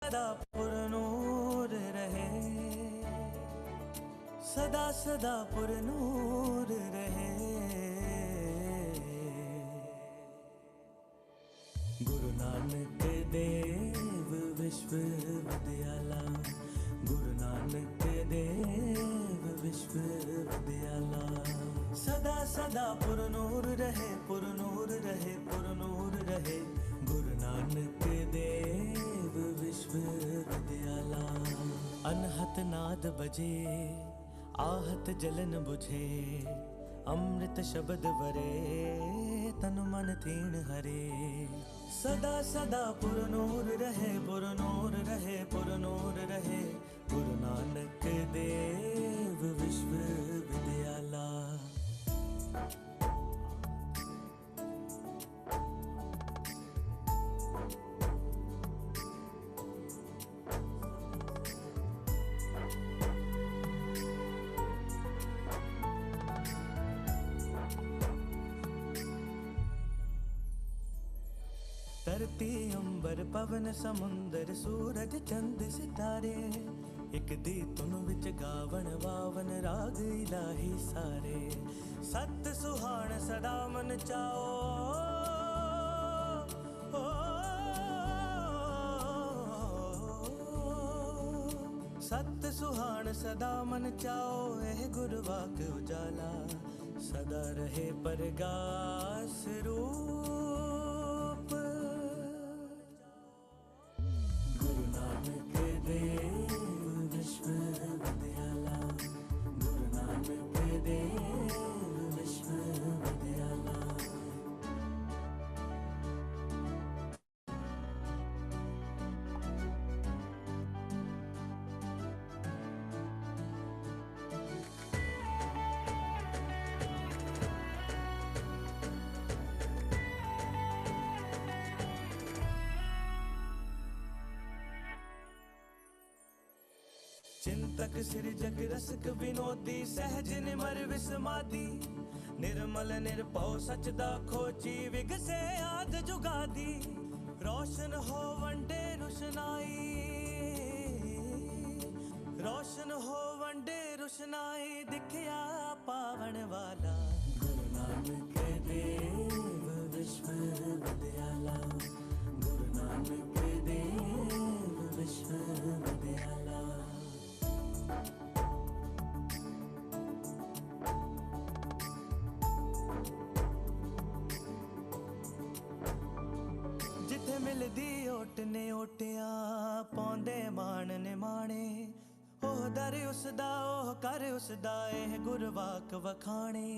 सदा पुरनूर रहे, सदा सदा पुरनूर रहे। गुरु नानक देव विश्वविद्यालय, गुरु नानक देव विश्वविद्यालय। सदा सदा पुरनूर रहे, पुरनूर रहे, पुरनूर रहे। गुरु नानक देव विश्वविद्यालय। अनहत नाद बजे, आहत जलन बुझे, अमृत शब्द वरे, तन मन तीन हरे। सदा सदा पुरनूर रहे, पुरनूर रहे, पुरनूर रहे। गुरु नानक देव विश्वविद्यालय। धरती अंबर पवन समुंदर सूरज चंद सितारे, एक दी तुन विच गावन वावन राग इलाही सारे। सत सुहान सदा मन चाओ, सत सुहान सदा मन चाओ। एह गुरवाक उजाला, सदा रहे परगास रूप। गुरु नानक देव विश्वविद्यालय, गुरु नानक देव विश्वविद्यालय। चिंतक सिरजक रसक विनोदी, सहज निमर विसमादी। निर्मल निरभौ सच दा खोजी, विगसे आद जुगादी। रोशन हो वंडे रुशनाई, रोशन हो वंडे रुशनाई। दिखया पावन वाला, गुरु नानक देव विश्वविद्यालय, गुरु नानक देव विश्वविद्यालय। जिथे मिलदी ओट ने ओटियां, पौंदे मान ने माणे। ओह दर उसदा, ओह कर उसदा, एह गुरवाक वखाणे।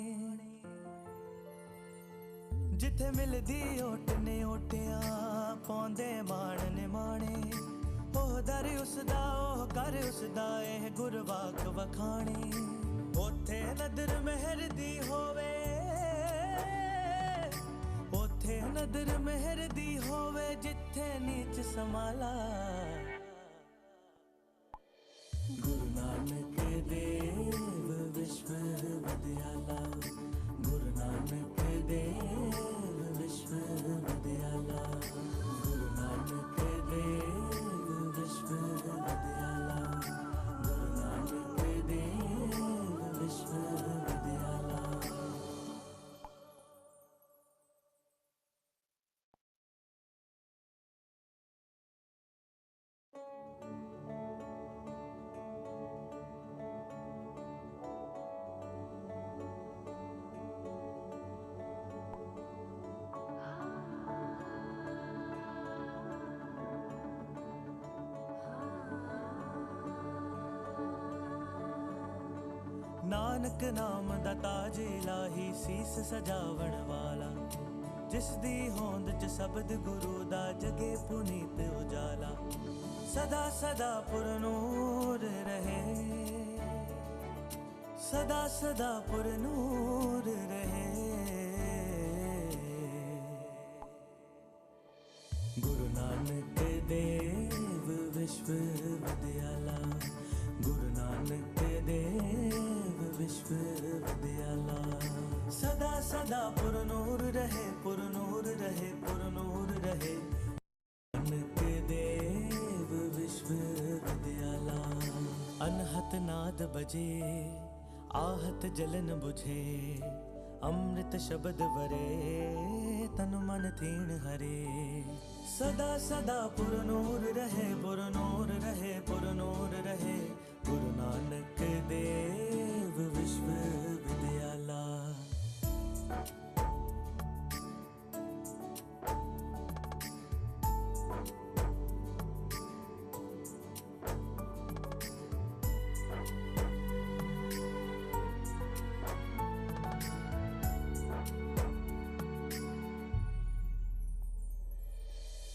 जिथे मिलदी ओट ने ओटियां, पौंदे मान ने माणे। ओह दर उसदा, ओह कर उसदा, एह गुरवाक वखाणे। ओथे नदर मेहर दी होवे, ओथे नदर मेहर दी होवे, जिथे नीच समाला। गुरु नानक देव विश्वविद्यालय, गुरु नानक देव विश्वविद्यालय, गुरु नानक देव विश्वविद्यालय, गुरु नानक देव विश्वविद्यालय। नानक नाम दा ताज इलाही, सीस सजावण वाला। जिस दी होंद च शब्द गुरु दा, जगे पुनीत उजाला। सदा सदा पुरनूर रहे, सदा सदा पुरनूर रहे। गुरु नानक देव विश्वविद्यालय, गुरु नानक देव विश्वविद्यालय। सदा सदा पुरनूर रहे, पुरनूर रहे, पुरनूर रहे। नानक देव आर्तनाद बजे, आहत जलन बुझे, अमृत शब्द वरे, तन मन तीण हरे। सदा सदा पुरनूर रहे, पुरनूर रहे, पुरनूर रहे, गुरु नानक देव विश्वविद्यालय।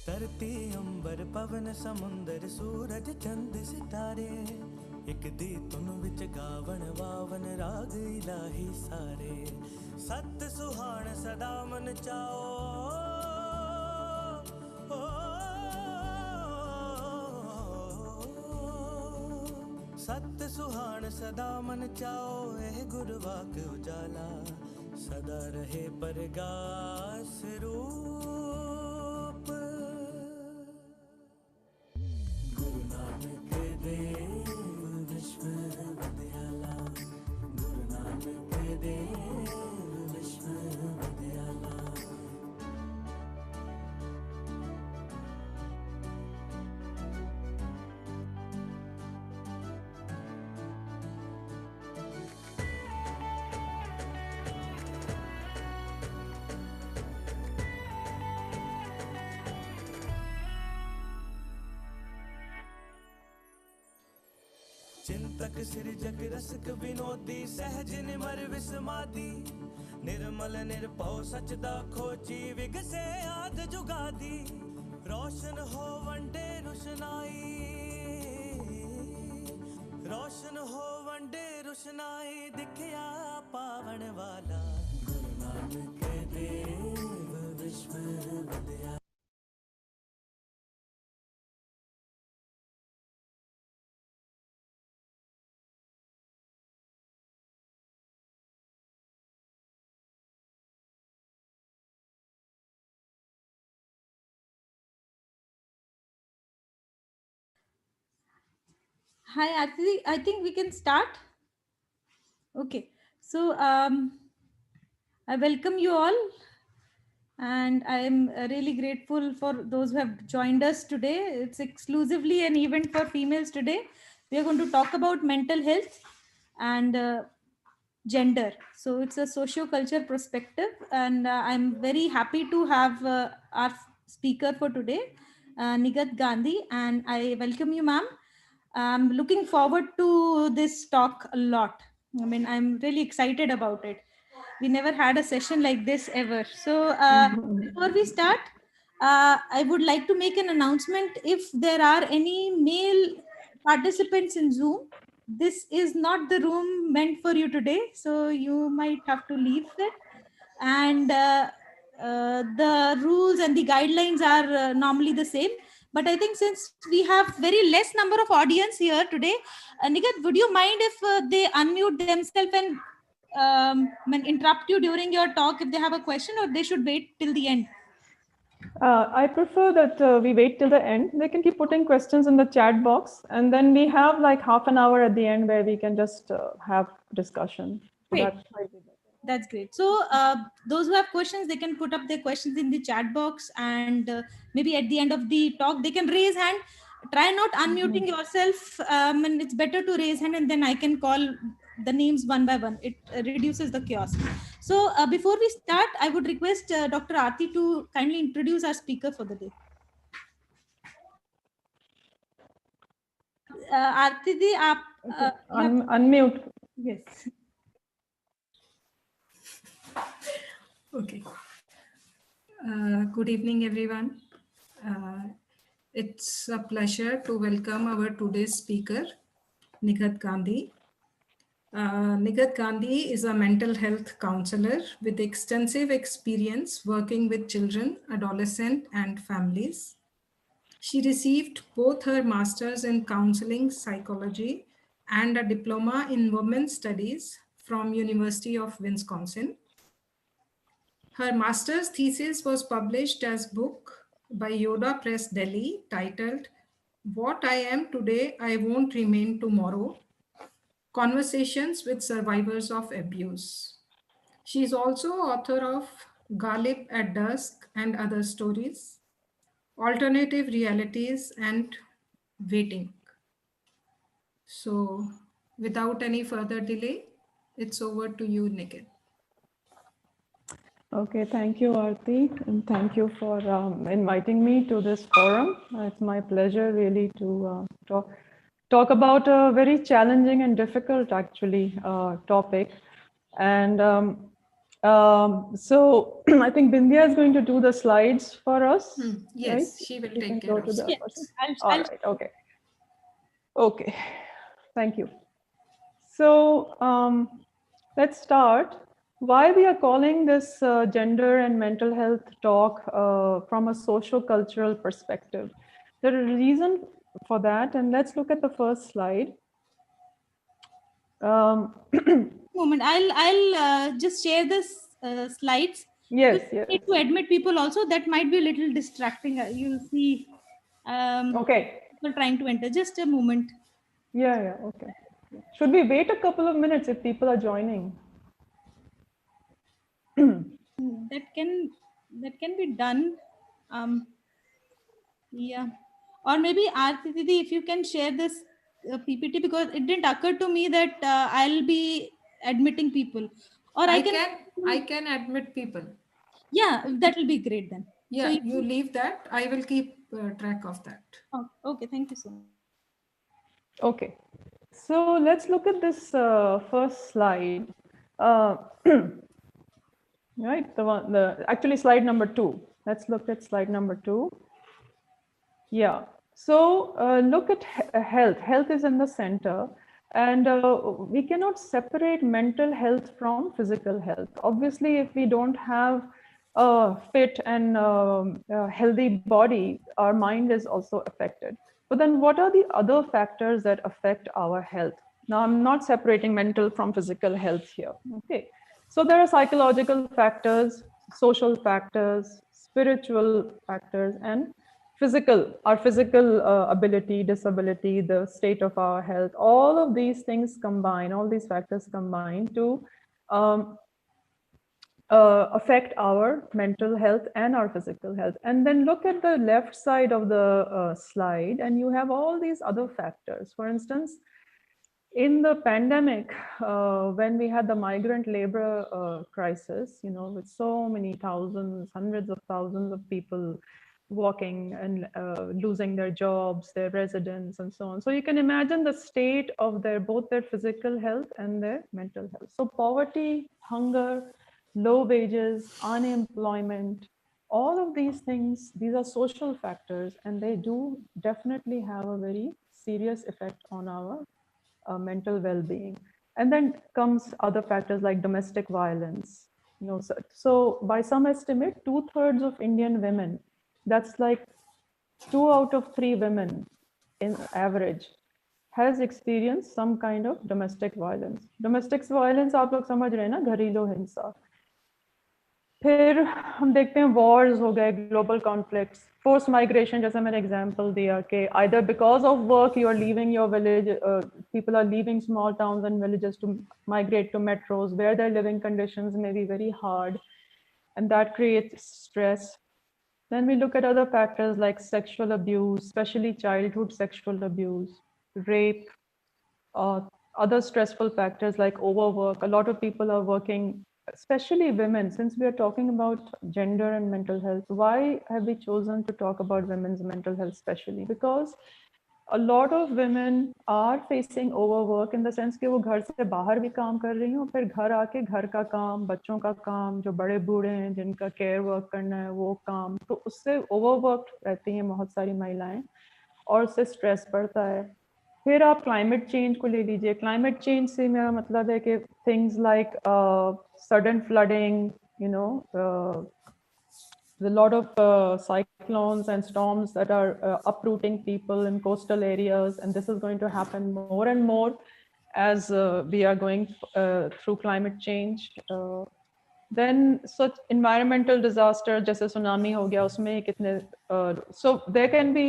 धरती अंबर पवन समुंदर सूरज चंद सितारे, एक दी तुन विच गावन वावन राग इलाही सारे। सत सुहान सदा मन चाओ, सत सुहान सदा मन चाओ, एह गुरवाक उजाला, सदा रहे परगास रूप। गुरु नानक देव विश्वविद्यालय, गुरु नानक देव विश्वविद्यालय। चिंतक सिरजक रसक विनोदी, सहज निमर विसमादी, निर्मल निरपौ सचदा खोजी, विगसे आद जुगादी। रोशन हो वंडे रुशनाई, रोशन हो वंडे रुशनाई, दिखया पावन वाला, गुरु नानक देव विश्वविद्यालय। Hi, I think we can start. Okay, so I welcome you all, and I am really grateful for those who have joined us today. It's exclusively an event for females today. We are going to talk about mental health and gender. So it's a socio-culture perspective, and I'm very happy to have our speaker for today, Nigat Gandhi, and I welcome you, ma'am. I'm looking forward to this talk a lot. I mean, I'm really excited about it. We never had a session like this ever. So before we start, I would like to make an announcement. If there are any male participants in Zoom, this is not the room meant for you today. So you might have to leave it. And the rules and the guidelines are normally the same. But I think since we have very less number of audience here today, Nigat, would you mind if they unmute themselves and interrupt you during your talk if they have a question, or they should wait till the end? I prefer that we wait till the end. They can keep putting questions in the chat box, and then we have like half an hour at the end where we can just have discussion. So Great. That's great. So those who have questions, they can put up their questions in the chat box, and maybe at the end of the talk, they can raise hand. Try not unmuting yourself, and it's better to raise hand, and then I can call the names one by one. It reduces the chaos. So before we start, I would request Dr. Aarti to kindly introduce our speaker for the day. Aarti ji, unmute. Yes. Okay. Good evening, everyone. It's a pleasure to welcome our today's speaker, Nigat Gandhi. Nigat Gandhi is a mental health counselor with extensive experience working with children, adolescents, and families. She received both her master's in counseling psychology and a diploma in women's studies from University of Wisconsin. Her master's thesis was published as book by Yoda Press Delhi titled What I Am Today, I Won't Remain Tomorrow. Conversations with Survivors of Abuse. She is also author of Ghalib at Dusk and Other Stories, Alternative Realities, and Waiting. So, without any further delay, it's over to you, Nikhil. Okay, thank you, Aarti, and thank you for inviting me to this forum. It's my pleasure really to talk about a very challenging and difficult, actually, topic. And so I think Bindya is going to do the slides for us, right? Yes, she will You can take care go of to the that. person. I'll, All I'll right, okay. Okay, thank you. So let's start. Why we are calling this gender and mental health talk from a socio-cultural perspective. There is a reason for that, and let's look at the first slide. moment. I'll just share this slides. Yes, Because yes. I need to admit people also. That might be a little distracting. You'll see. Okay. People trying to enter. Just a moment. Yeah, okay. Should we wait a couple of minutes if people are joining? That can be done. Yeah, or maybe Aarti Didi, if you can share this PPT, because it didn't occur to me that I'll be admitting people, or I can. I can admit people. Yeah, that will be great then. So Yeah, you leave that. I will keep track of that. oh, okay, thank you so much. Okay. So let's look at this first slide. Right, actually slide number 2. Let's look at slide number 2. Yeah. So look at health. Health is in the center, and we cannot separate mental health from physical health. Obviously, if we don't have a fit and healthy body, our mind is also affected. But then what are the other factors that affect our health? Now, I'm not separating mental from physical health here. Okay. So there are psychological factors, social factors, spiritual factors, and our physical ability, disability, the state of our health, all of these things combine, all these factors combine to um, affect our mental health and our physical health. And then look at the left side of the slide, and you have all these other factors. For instance, in the pandemic, when we had the migrant labor crisis, with so many thousands, hundreds of thousands of people walking and losing their jobs, their residence, and so on. So you can imagine the state of both their physical health and their mental health. So poverty, hunger, low wages, unemployment, all of these things, these are social factors, and they do definitely have a very serious effect on our mental well-being. And then comes other factors like domestic violence. So by some estimate, 2/3 of Indian women, that's like 2 out of 3 women in average, has experienced some kind of domestic violence. Domestic violence आप लोग समझ रहे हैं ना, घरेलू हिंसा. फिर हम देखते हैं wars हो गए, global conflicts, forced migration, जैसे मैंने example दिया कि either because of work you are leaving your village, people are leaving small towns and villages to migrate to metros where their living conditions may be very hard, and that creates stress. Then we look at other factors like sexual abuse, especially childhood sexual abuse, rape, other stressful factors like overwork. A lot of people are working, especially women. Since we are talking about gender and mental health, why have we chosen to talk about women's mental health especially? Because a lot of women are facing overwork in the sense कि वो घर से बाहर भी काम कर रही हैं, फिर घर आके घर का काम, बच्चों का काम, जो बड़े बूढ़े हैं जिनका केयर वर्क करना है वो काम, तो उससे ओवरवर्क रहती हैं बहुत सारी महिलाएं, और उससे स्ट्रेस बढ़ता है. फिर आप क्लाइमेट चेंज को ले लीजिए. क्लाइमेट चेंज से मेरा मतलब है कि things like sudden flooding, a lot of cyclones and storms that are uprooting people in coastal areas, and this is going to happen more and more as we are going through climate change. Then such environmental disaster, जैसे tsunami हो गया, उसमें कितने so there can be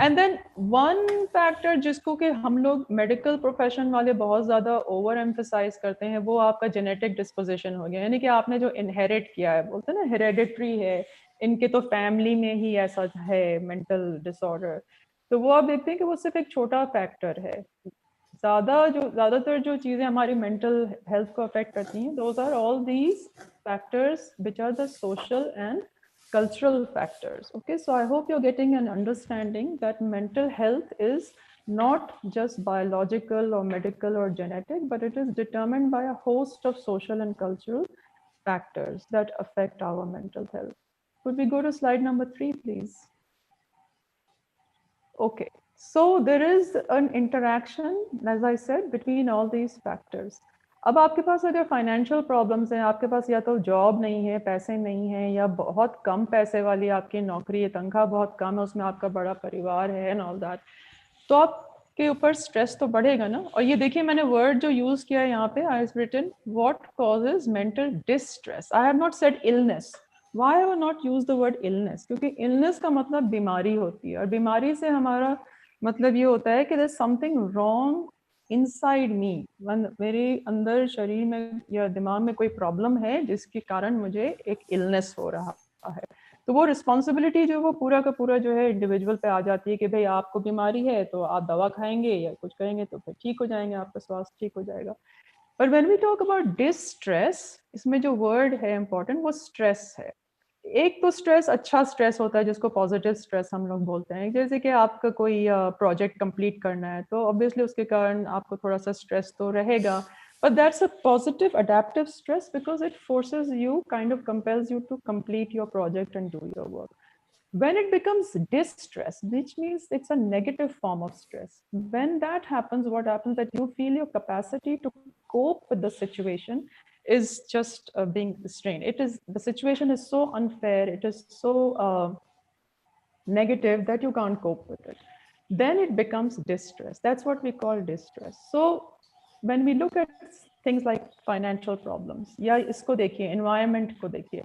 and then one factor जिसको कि हम लोग medical profession वाले बहुत ज़्यादा ओवर एम्फेसाइज करते हैं, वो आपका जेनेटिक डिस्पोजिशन हो गया, यानी कि आपने जो इनहेरिट किया है, बोलते हैं ना हेरेडिटरी है, इनके तो फैमिली में ही ऐसा है मेंटल डिसऑर्डर, तो वो आप देखते हैं कि वो सिर्फ एक छोटा फैक्टर है। ज़्यादातर जो चीज़ें हमारी मेंटल हेल्थ को अफेक्ट करती हैं, those are all these factors which are the social and cultural factors. Okay, so I hope you're getting an understanding that mental health is not just biological or medical or genetic, but it is determined by a host of social and cultural factors that affect our mental health. Could we go to slide number 3, please? Okay, so there is an interaction, as I said, between all these factors. अब आपके पास अगर financial problems हैं, आपके पास या तो job नहीं है, पैसे नहीं हैं, या बहुत कम पैसे वाली आपकी नौकरी है, तनख्वाह बहुत कम है, उसमें आपका बड़ा परिवार है एंड ऑल दैट, तो आपके ऊपर स्ट्रेस तो बढ़ेगा ना। और ये देखिए मैंने वर्ड जो यूज़ किया है यहाँ पे, I have written what causes mental distress, I have not said illness. Why have not use the word illness? क्योंकि इलनेस का मतलब बीमारी होती है, और बीमारी से हमारा मतलब ये होता है कि there is something wrong inside me, मेरे अंदर शरीर में या दिमाग में कोई प्रॉब्लम है जिसके कारण मुझे एक इलनेस हो रहा है। तो वो रिस्पॉन्सिबिलिटी जो वो पूरा का पूरा जो है इंडिविजुअल पे आ जाती है कि भाई आपको बीमारी है तो आप दवा खाएंगे या कुछ करेंगे तो फिर ठीक हो जाएंगे, आपका स्वास्थ्य ठीक हो जाएगा। पर when we talk about distress, इसमें जो वर्ड है इंपॉर्टेंट वो स्ट्रेस है। एक तो स्ट्रेस अच्छा स्ट्रेस होता है जिसको पॉजिटिव स्ट्रेस हम लोग बोलते हैं, जैसे कि आपका कोई प्रोजेक्ट कंप्लीट करना है तो ऑब्वियसली उसके कारण आपको थोड़ा सा स्ट्रेस तो रहेगा, but that's a positive adaptive stress because it forces you, kind of compels you to complete your project and do your work. When it becomes distress, which means it's a negative form of stress, when that happens, what happens that you feel your capacity to cope with the situation is just being strained. It is, the situation is so unfair, it is so negative that you can't cope with it. Then it becomes distress. That's what we call distress. So when we look at things like financial problems, या इसको देखिए, environment को देखिए,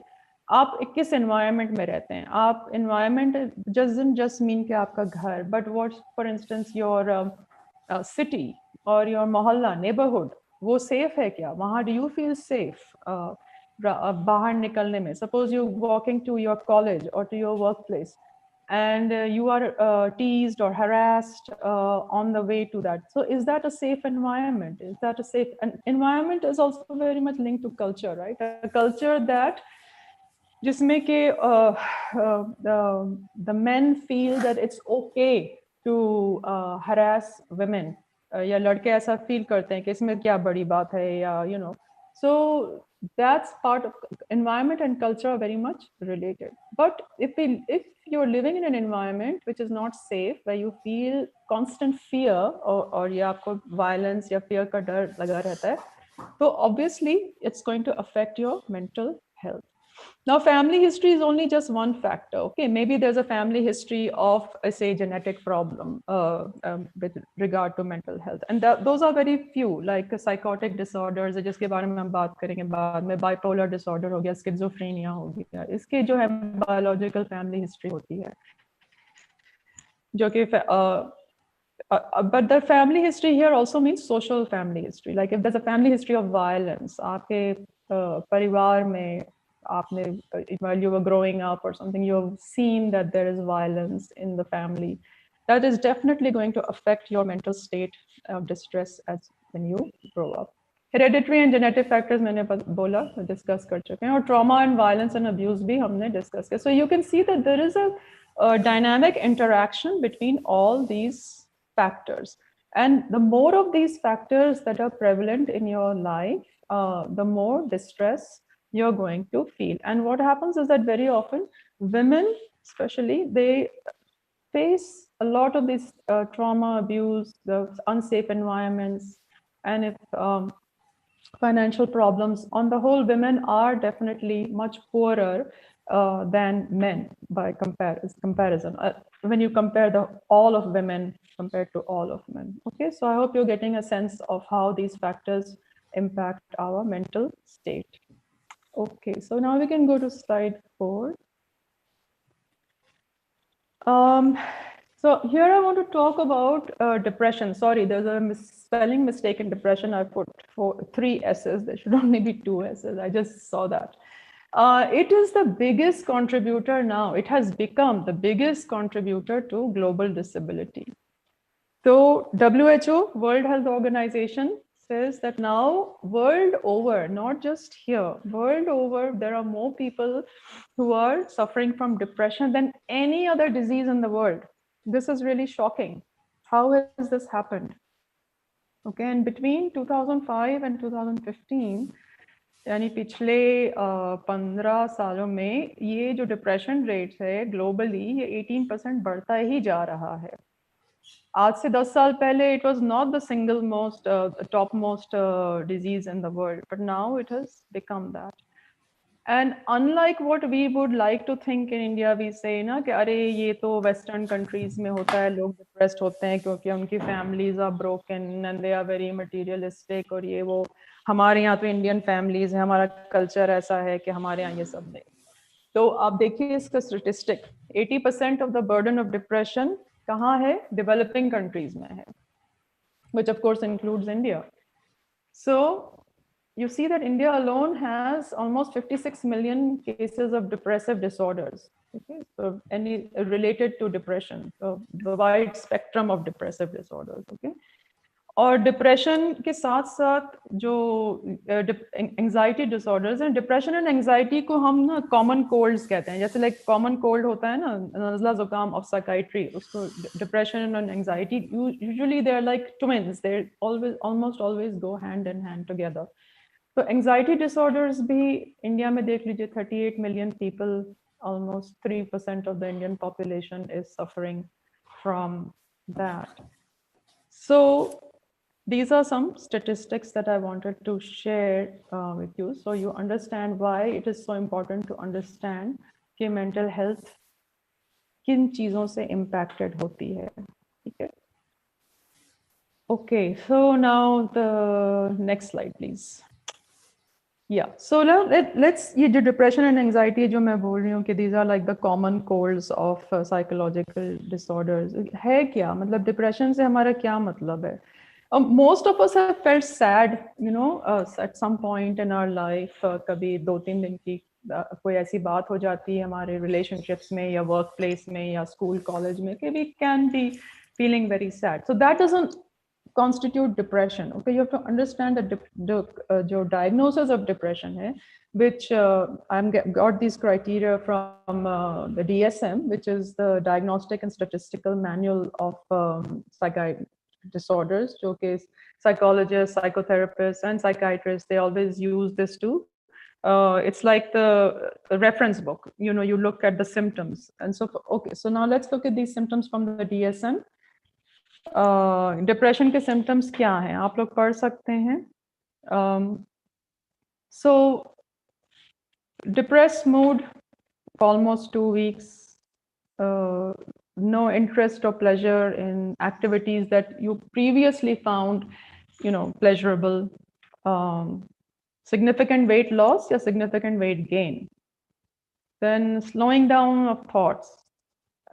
आप किस environment में रहते हैं? आप environment doesn't just mean कि आपका घर, but what, for instance, your city or your मोहल्ला neighborhood, वो safe है क्या? वहाँ do you feel safe? बाहर निकलने में, suppose you walking to your college or to your workplace, and you are teased or harassed on the way to that. So is that a safe environment? Is that a safe environment? Is also very much linked to culture, right? A culture that जिसमें कि the men feel that it's okay to harass women, या लड़के ऐसा feel करते हैं कि इसमें क्या बड़ी बात है, या you know, so that's part of environment and culture are very much related. But if you're living in an environment which is not safe, where you feel constant fear or या आपको violence या fear का डर लगा रहता है, तो obviously it's going to affect your mental health. Now, family history is only just one factor. Okay, maybe there's a family history of, say, genetic problem with regard to mental health, and those are very few, like psychotic disorders, जिसके बारे में हम बात करेंगे बाद में, bipolar disorder हो गया, schizophrenia हो गया, इसके जो है biological family history होती है, जो कि but the family history here also means social family history. Like if there's a family history of violence, आपके परिवार में आपने, while you were growing up or something, you have seen that there is violence in the family, that is definitely going to affect your mental state of distress as when you grow up. Hereditary and genetic factors मैंने बोला, discuss कर चुके हैं, और trauma and violence and abuse भी हमने discuss किया. So you can see that there is a dynamic interaction between all these factors. And the more of these factors that are prevalent in your life, the more distress you're going to feel. And what happens is that very often women, especially, they face a lot of this trauma, abuse, the unsafe environments, and if financial problems. On the whole, women are definitely much poorer than men by comparison. When you compare all of women compared to all of men. Okay, so I hope you're getting a sense of how these factors impact our mental state. Okay, so now we can go to slide 4. So here I want to talk about depression. Sorry, there's a spelling mistake in depression. I put three S's. There should only be two S's. I just saw that. It is the biggest contributor now. It has become the biggest contributor to global disability. So WHO, World Health Organization, says that now world over, not just here, world over, there are more people who are suffering from depression than any other disease in the world. This is really shocking. How has this happened? Okay, and between 2005 and 2015, यानी पिछले 15 सालों में ये जो depression rate है globally ये 18% बढ़ता ही जा रहा है. आज से 10 साल पहले it was not the single most topmost disease in the world, but now it has become that. And unlike what we would like to think in India, we say ना कि अरे ये तो Western countries में होता है, लोग depressed होते हैं क्योंकि उनकी families are broken and they are very materialistic और ये वो. हमारे यहाँ तो Indian families है, हमारा culture ऐसा है कि हमारे यहाँ ये सब नहीं. तो आप देखिए इसका statistic, 80% of the burden of depression कहाँ है? Developing countries में है, which of course includes India. So you see that India alone has almost 56 million cases of depressive disorders. Okay, so any related to depression, so the wide spectrum of depressive disorders. Okay, और depression के साथ साथ जो anxiety disorders हैं, depression and anxiety को हम ना common colds कहते हैं. जैसे लाइक कॉमन कोल्ड होता है ना, नज़ला जुकाम ऑफ साइकाइट्री, उसको depression and anxiety usually they are like twins, they always almost always go hand in hand together. तो एंजाइटी डिसऑर्डर्स भी इंडिया में देख लीजिए, 38 million people, almost 3% of the Indian population is suffering from that. So these are some statistics that I wanted to share with you, so you understand why it is so important to understand कि mental health किन चीजों से impacted होती है. ठीक है? Okay, so now the next slide, please. Yeah, so now let's ये जो depression and anxiety जो मैं बोल रही हूँ कि these are like the common colds of psychological disorders. है क्या मतलब depression से हमारा क्या मतलब है? Most of us have felt sad, you know, at some point in our life. कभी 2-3 दिन की कोई ऐसी बात हो जाती है हमारे relationships में या workplace में या school college में कि we can be feeling very sad. So that doesn't constitute depression. Okay, you have to understand that the diagnosis of depression hai, which I'm got these criteria from the DSM, which is the Diagnostic and Statistical Manual of Psychiatric Disorders. जो कि psychologists, psychotherapists, and psychiatrists, they always use this too. It's like the reference book. You know, you look at the symptoms, and so okay. So now let's look at these symptoms from the DSM. Depression के symptoms क्या हैं आप लोग पढ़ सकते हैं. So depressed mood for almost 2 weeks, no interest or pleasure in activities that you previously found, you know, pleasurable, significant weight loss or significant weight gain, then slowing down of thoughts,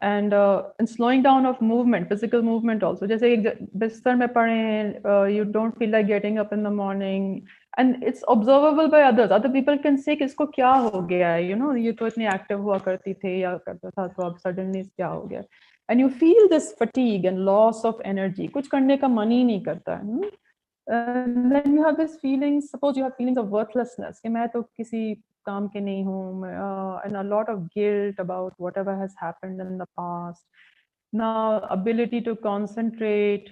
and slowing down of movement, physical movement also. जैसे एक बिस्तर में पड़े हैं, you don't feel like getting up in the morning, and it's observable by others. Other people can say कि इसको क्या हो गया है, you know, ये तो इतनी active हुआ करती थे या करता था तो अब suddenly क्या हो गया. And you feel this fatigue and loss of energy. कुछ करने का मन ही नहीं करता है. And then you have this feelings, suppose you have feelings of worthlessness, कि मैं तो किसी काम के नहीं हूँ, and a lot of guilt about whatever has happened in the past. Now ability to concentrate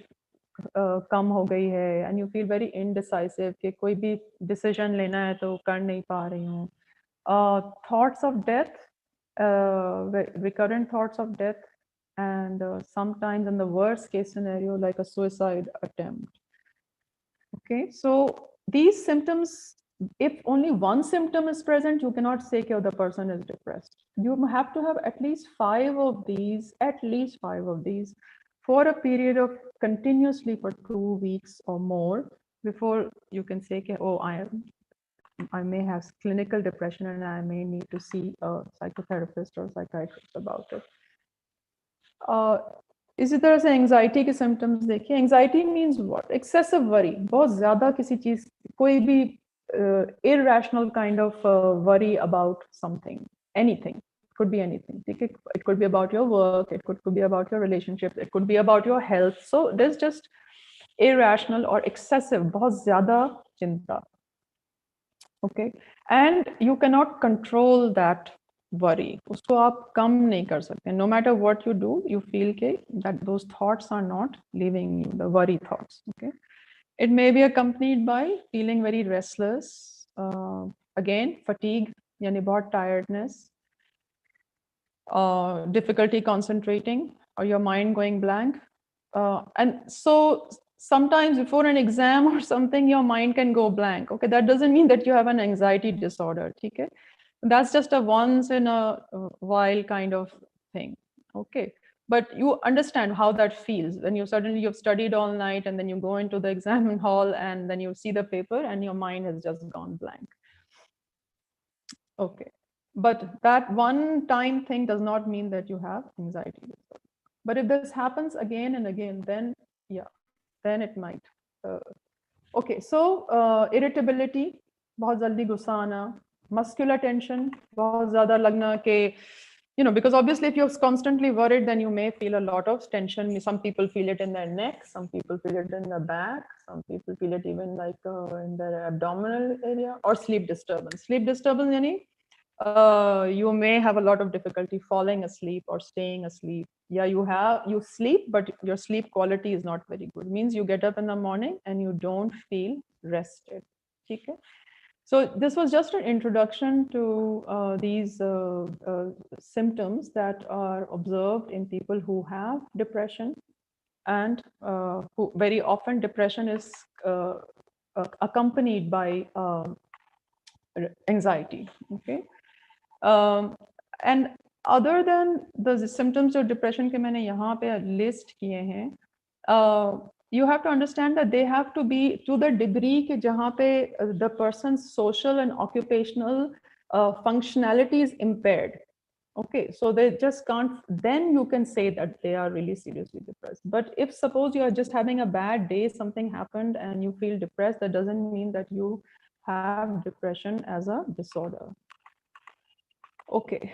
कम हो गई है, and you feel very indecisive कि कोई भी decision लेना है तो कर नहीं पा रही हूँ. Thoughts of death, recurrent thoughts of death, and sometimes in the worst case scenario like a suicide attempt. Okay, so these symptoms, if only one symptom is present, you cannot say that the person is depressed. You have to have at least 5 of these, for a period of continuously for 2 weeks or more before you can say, oh, I may have clinical depression and I may need to see a psychotherapist or psychiatrist about it. इसी तरह से anxiety के symptoms देखिए. Anxiety means what? Excessive worry, बहुत ज्यादा किसी चीज, कोई भी irrational kind of worry about something, anything. It could be anything. ठीक है? It could be about your work, it could be about your relationships, it could be about your health. So there's just irrational or excessive, बहुत ज्यादा चिंता. Okay, and you cannot control that worry. उसको आप कम नहीं कर सकते. No matter what you do, you feel that those thoughts are not leaving you, the worry thoughts. Okay, it may be accompanied by feeling very restless, again fatigue, यानी बहुत tiredness, difficulty concentrating, or your mind going blank. And so sometimes before an exam or something, your mind can go blank. Okay, that doesn't mean that you have an anxiety disorder. Okay, that's just a once in a while kind of thing. Okay, but you understand how that feels when you suddenly you've studied all night and then you go into the exam hall and then you see the paper and your mind has just gone blank. Okay, but that one time thing does not mean that you have anxiety disorder. But if this happens again and again, then yeah, then it might. Okay, so irritability, बहुत जल्दी गुस्सा आना, muscular tension, बहुत ज़्यादा लगना कि, because obviously if you're constantly worried, then you may feel a lot of tension. Some people feel it in their neck, some people feel it in the back, some people feel it even like in their abdominal area, or sleep disturbance. Sleep disturbance, you may have a lot of difficulty falling asleep or staying asleep. Yeah, you sleep, but your sleep quality is not very good. It means you get up in the morning and you don't feel rested. Okay? So this was just an introduction to these symptoms that are observed in people who have depression, and who very often depression is accompanied by anxiety. Okay. And other than the symptoms of depression के मैंने यहाँ पे list किए हैं, you have to understand that they have to be to the degree कि जहाँ पे the person's social and occupational functionality is impaired. Okay, so they just can't, then you can say that they are really seriously depressed. But if suppose you are just having a bad day, something happened and you feel depressed, that doesn't mean that you have depression as a disorder. Okay,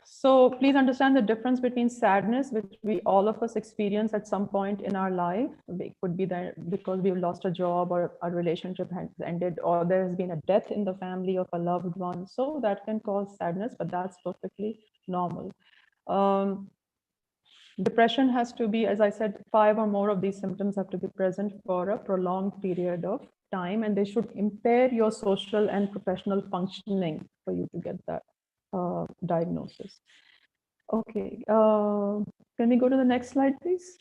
so please understand the difference between sadness, which we all of us experience at some point in our life. It could be that because we've lost a job or a relationship has ended, or there has been a death in the family of a loved one. So that can cause sadness, but that's perfectly normal. Depression has to be, as I said, 5 or more of these symptoms have to be present for a prolonged period of time, and they should impair your social and professional functioning for you to get that diagnosis. Okay, can we go to the next slide, please?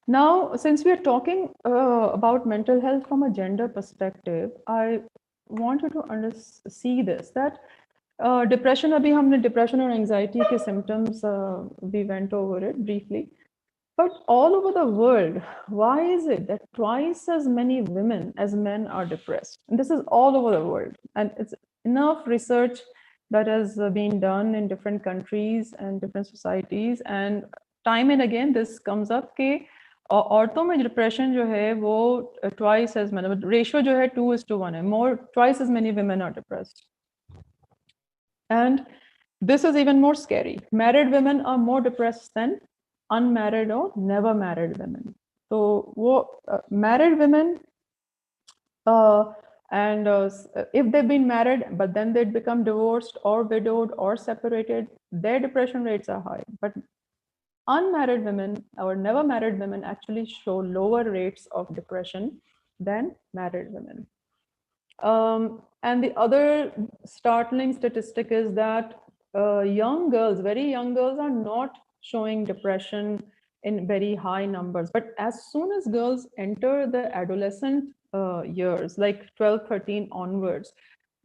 Now, since we are talking about mental health from a gender perspective, I want you to see this, that depression, abhi humne depression or anxiety ke symptoms, we went over it briefly. But all over the world, why is it that twice as many women as men are depressed? And this is all over the world. And it's enough research that has been done in different countries and different societies. And time and again, this comes up कि औरतों में depression जो है वो twice as many, ratio जो है 2:1 है, more, twice as many women are depressed. And this is even more scary. Married women are more depressed than unmarried or never married women. So married women, if they've been married but then they'd become divorced or widowed or separated, their depression rates are high. But unmarried women or never married women actually show lower rates of depression than married women. And the other startling statistic is that young girls, very young girls, are not showing depression in very high numbers. But as soon as girls enter the adolescent years, like 12, 13 onwards,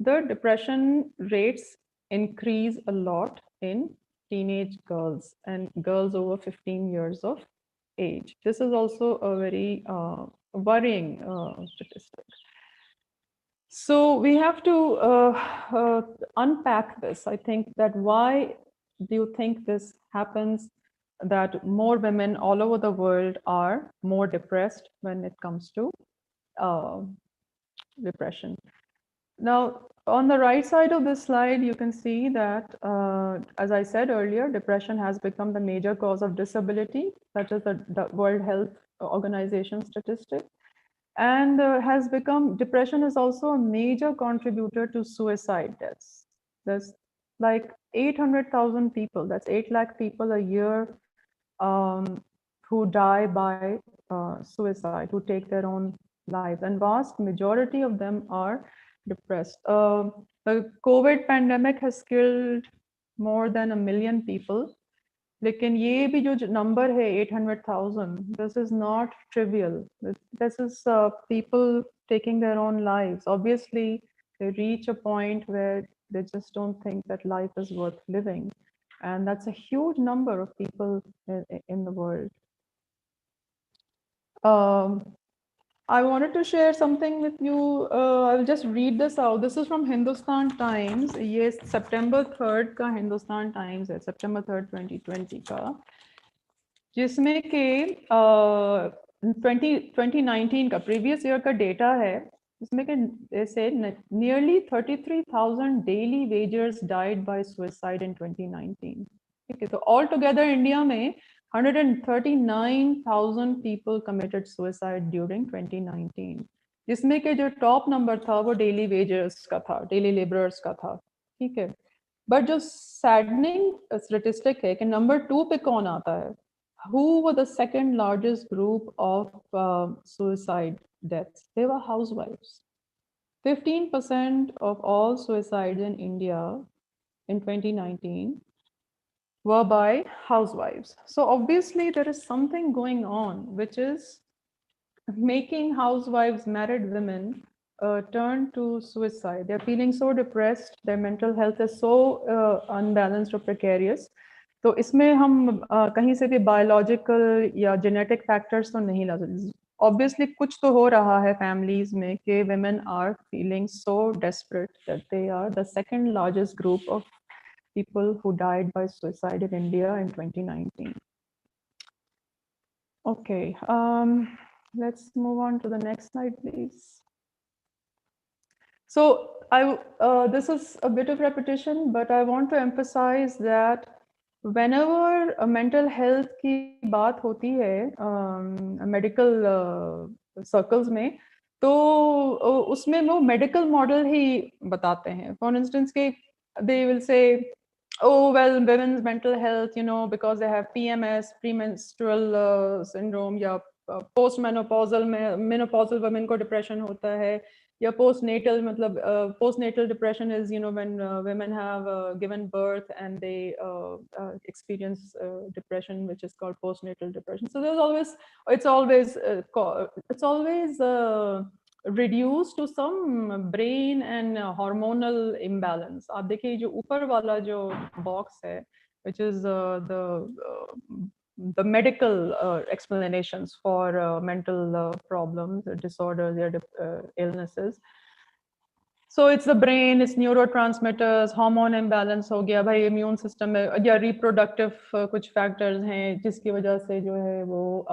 the depression rates increase a lot in teenage girls and girls over 15 years of age. This is also a very worrying statistic. So we have to unpack this. I think that why do you think this happens, that more women all over the world are more depressed when it comes to depression? Now, on the right side of this slide, you can see that, as I said earlier, depression has become the major cause of disability, such as the World Health Organization statistic, and has become, depression is also a major contributor to suicide deaths. There's like 800,000 people, that's 8 lakh people a year, who die by suicide, who take their own lives, and vast majority of them are depressed. The COVID pandemic has killed more than 1 million people. लेकिन ये भी जो number है 800,000, this is not trivial. This is people taking their own lives. Obviously, they reach a point where they just don't think that life is worth living. And that's a huge number of people in the world. I wanted to share something with you. I will just read this out. This is from Hindustan Times. Yes, September 3rd का Hindustan Times है, September 3rd, 2020 का, जिसमें के 2019 का previous year का data है, जिसमें के they said nearly 33,000 daily wagers died by suicide in 2019. ठीक है, तो all together India में 139,000 people committed suicide during 2019, जिसमें के जो top number था वो daily wagers का था, daily laborers का था, ठीक है. But जो saddening statistic है कि number 2 पे कौन आता है? Who were the second largest group of suicide deaths? They were housewives. 15% of all suicides in India in 2019 were by housewives. So obviously there is something going on, which is making housewives, married women, turn to suicide. They're feeling so depressed, their mental health is so unbalanced or precarious. तो इसमें हम कहीं से भी biological या genetic factors तो नहीं ला सकते. Obviously कुछ तो हो रहा है families में कि women are feeling so desperate that they are the second largest group of people who died by suicide in India in 2019. Okay, let's move on to the next slide, please. So this is a bit of repetition, but I want to emphasize that whenever mental health की बात होती है medical circles में, तो उसमें वो medical model ही बताते हैं. For instance, they will say, oh, well, women's mental health, you know, because they have PMS, premenstrual syndrome, या postmenopausal menopausal women को depression होता है, या postnatal, मतलब postnatal depression is, you know, when women have given birth and they experience depression, which is called postnatal depression. So there's always, it's always reduced to some brain and hormonal imbalance. आप देखिए जो ऊपर वाला जो box है, which is the medical explanations for mental problems, disorders, illnesses. So it's the brain, it's neurotransmitters, hormone imbalance हो गया भाई, immune system में, या reproductive कुछ factors हैं जिसकी वजह से जो है वो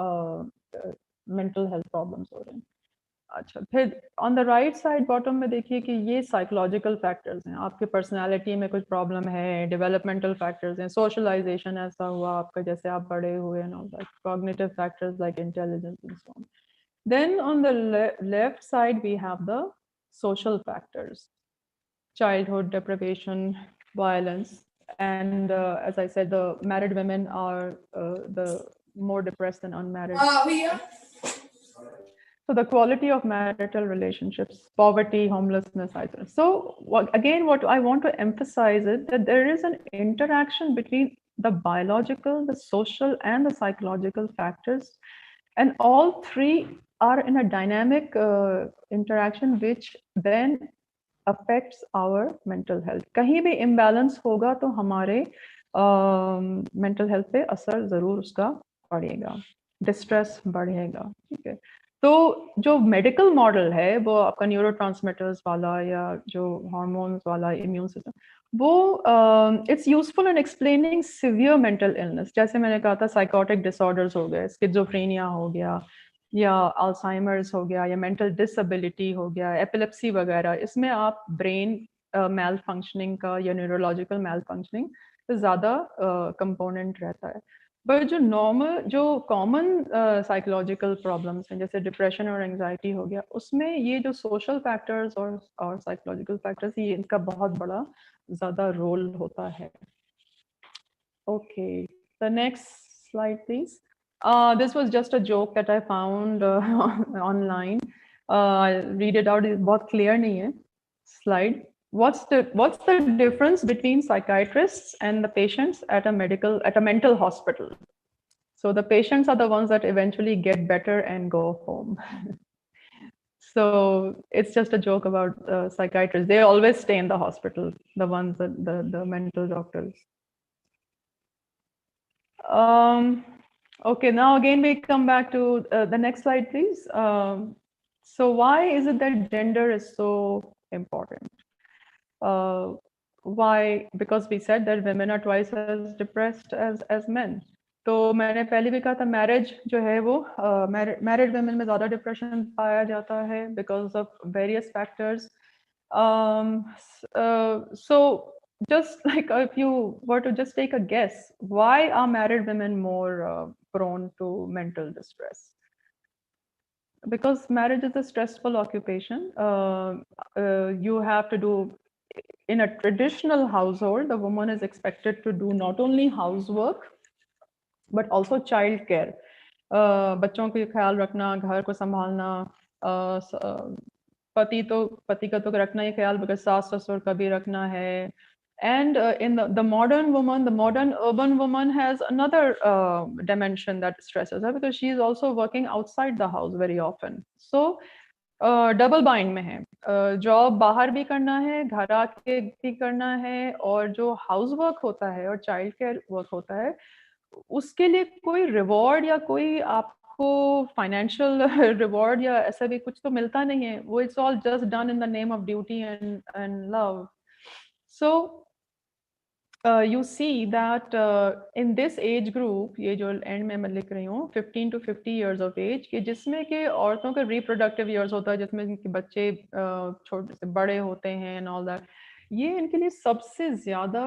mental health problems हो रहे हैं. अच्छा, फिर on the right side bottom में देखिए कि ये psychological factors हैं. आपके personality में कुछ problem है, developmental factors हैं, socialization ऐसा हुआ आपका जैसे आप बड़े हुए and all that, cognitive factors like intelligence and so on. Then on the left side we have the social factors, childhood deprivation, violence, and as I said, the married women are the more depressed than unmarried. So the quality of marital relationships, poverty, homelessness, isolation. So again, what I want to emphasize is that there is an interaction between the biological, the social, and the psychological factors, and all three are in a dynamic interaction, which then affects our mental health. कहीं भी imbalance होगा तो हमारे mental health पे असर जरूर उसका पड़ेगा, distress बढ़ेगा, ठीक है. तो जो मेडिकल मॉडल है वो आपका न्यूरोट्रांसमीटर्स वाला या जो हार्मोन्स वाला इम्यून सिस्टम, वो it's useful in explaining severe mental illness, जैसे मैंने कहा था साइकोटिक डिसऑर्डर्स हो गए, स्किज़ोफ्रेनिया हो गया या अल्जाइमर्स हो गया या मेंटल डिसेबिलिटी हो गया, एपिलेप्सी वगैरह, इसमें आप ब्रेन मैल फंक्शनिंग का या न्यूरोलॉजिकल मैल फंक्शनिंग से ज़्यादा कंपोनेंट रहता है। पर जो नॉर्मल जो कॉमन साइकोलॉजिकल प्रॉब्लम्स हैं जैसे डिप्रेशन और एंजाइटी हो गया, उसमें ये जो सोशल फैक्टर्स और साइकोलॉजिकल फैक्टर्स, ये इनका बहुत बड़ा ज़्यादा रोल होता है। Okay, the next slide, please. This was just a joke that I found online. I'll read it out. it's बहुत clear नहीं है. Slide. What's the difference between psychiatrists and the patients at a mental hospital? So the patients are the ones that eventually get better and go home. So it's just a joke about psychiatrists. They always stay in the hospital, the ones that the mental doctors. Okay, now again we come back to the next slide, please. So why is it that gender is so important? Uh, why? Because we said that women are twice as depressed as men. तो मैंने पहले भी कहा था marriage जो है वो married women में ज़्यादा डिप्रेशन पाया जाता है because of various factors. So just like if you were to just take a guess, why are married women more prone to mental distress? Because marriage is a stressful occupation. You have to do, in a traditional household, the woman is expected to do not only housework, but also child care. बच्चों को ख्याल रखना, घर को संभालना, पति का तो रखना ही ख्याल, because सास ससुर का भी रखना है. And in the modern woman, the modern urban woman has another dimension that stresses her because she is also working outside the house very often. So double bind में है, जॉब बाहर भी करना है, घर आके भी करना है, और जो हाउस वर्क होता है और चाइल्ड केयर वर्क होता है, उसके लिए कोई रिवॉर्ड या कोई आपको फाइनेंशियल रिवॉर्ड या ऐसा भी कुछ तो मिलता नहीं है. वो it's all just done in the name of duty and love. So you see that in this age group, ये जो एंड में मैं लिख रही हूँ 15 to 50 years of age, कि जिसमें कि औरतों का reproductive years होता है, जिसमें इनके बच्चे छोटे से बड़े होते हैं and all that, ये इनके लिए सबसे ज़्यादा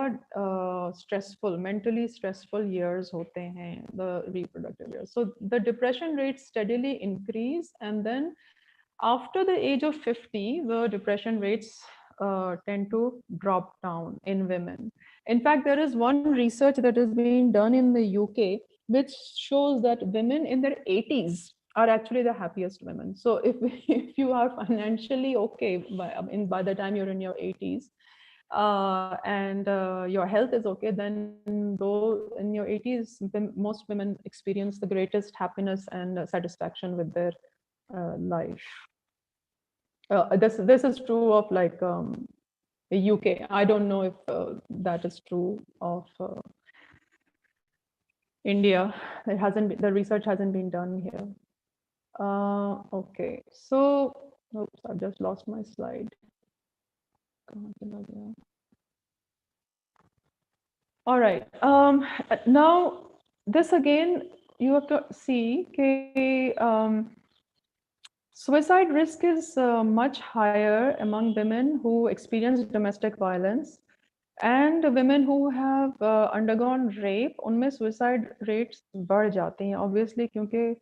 stressful, mentally stressful years होते हैं, the reproductive years. So the depression rates steadily increase, and then after the age of 50, the depression rates tend to drop down in women. In fact, there is one research that is being done in the UK which shows that women in their 80s are actually the happiest women. So if, if you are financially okay by the time you're in your 80s, and your health is okay, then though in your 80s, most women experience the greatest happiness and satisfaction with their life. This is true of like the UK. I don't know if that is true of India. It hasn't been, the research hasn't been done here. Okay, so oops, I've just lost my slide. All right. Now this again, you have to see suicide risk is much higher among women who experience domestic violence and women who have undergone rape. उनमें suicide rates बढ़ जाती हैं obviously, क्योंकि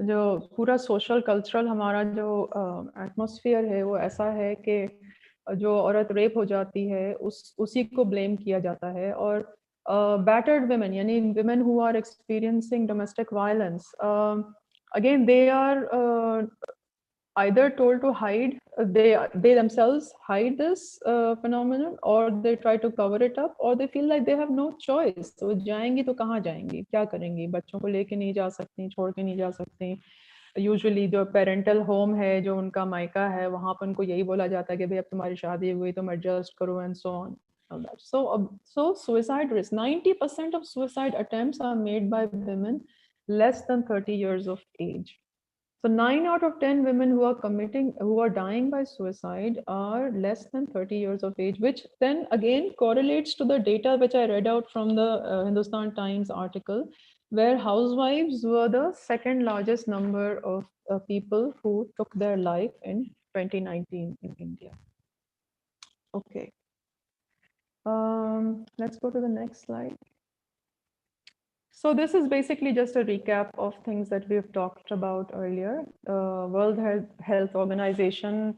जो पूरा social cultural हमारा जो atmosphere है वो ऐसा है कि जो औरत रेप हो जाती है उसी को blame किया जाता है. और battered women, यानी women who are experiencing domestic violence, again they are either told to hide, they themselves hide this phenomenon, or they try to cover it up, or they feel like they have no choice. तो जाएंगी तो कहाँ जाएंगी, क्या करेंगी, बच्चों को लेके नहीं जा सकती, छोड़ के नहीं जा सकती. यूजुअली जो पेरेंटल होम है, जो उनका मायका है, वहाँ पर उनको यही बोला जाता है कि भाई अब तुम्हारी शादी हुई तुम एडजस्ट करो and so on. So suicide risk, 90% of suicide attempts are made by women less than 30 years of age. So 9 out of 10 women who are dying by suicide are less than 30 years of age, which then again correlates to the data which I read out from the Hindustan Times article, where housewives were the second largest number of people who took their life in 2019 in India. Okay. Let's go to the next slide. So this is basically just a recap of things that we've talked about earlier. World Health Organization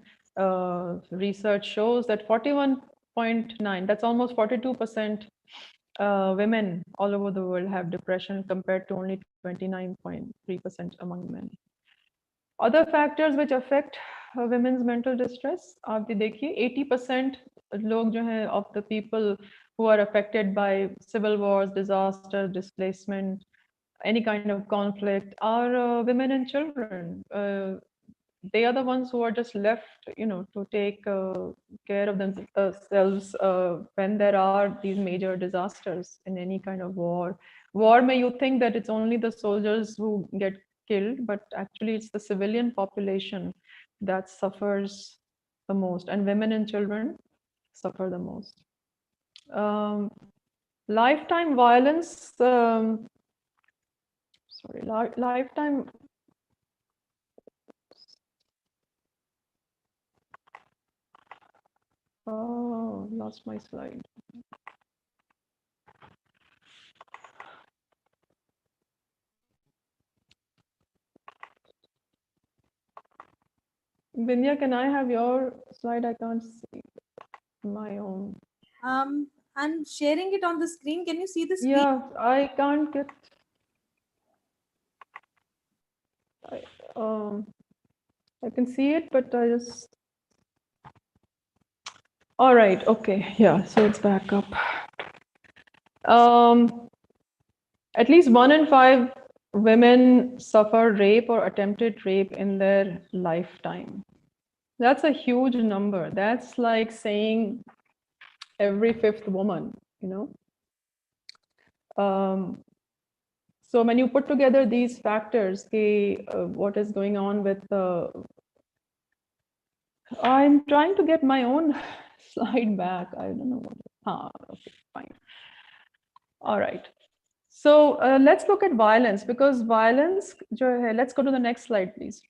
research shows that 41.9, that's almost 42% women all over the world have depression compared to only 29.3% among men. Other factors which affect women's mental distress, आप भी देखिए 80% लोग जो हैं of the people who are affected by civil wars, disaster, displacement, any kind of conflict are women and children. They are the ones who are just left, to take care of themselves when there are these major disasters in any kind of war. War, may you think that it's only the soldiers who get killed, but actually it's the civilian population that suffers the most, and women and children suffer the most. Lifetime violence, lifetime. Oh, lost my slide. Vindhya, can I have your slide? I can't see my own. I'm sharing it on the screen. Can you see the screen? Yeah, I can't get. I can see it, but I just. All right. Okay. Yeah. So it's back up. At least 1 in 5 women suffer rape or attempted rape in their lifetime. That's a huge number. That's like saying every 5th woman, So when you put together these factors, what is going on with I'm trying to get my own slide back. I don't know what. Okay, fine. All right. So let's look at violence, because violence, let's go to the next slide, please.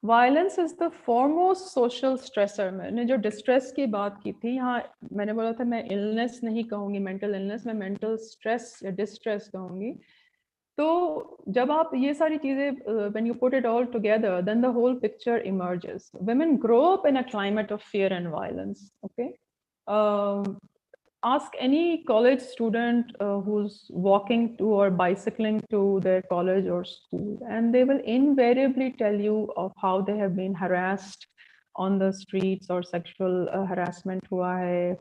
Violence is the foremost social stressor. मैंने जो distress की बात की थी, यहाँ मैंने बोला था मैं illness नहीं कहूँगी, mental illness, मैं mental stress या distress कहूँगी. तो जब आप ये सारी चीजें when you put it all together, then the whole picture emerges. Women grow up in a climate of fear and violence. Okay, ask any college student who's walking to or bicycling to their college or school, and they will invariably tell you of how they have been harassed on the streets or sexual harassment hua hai.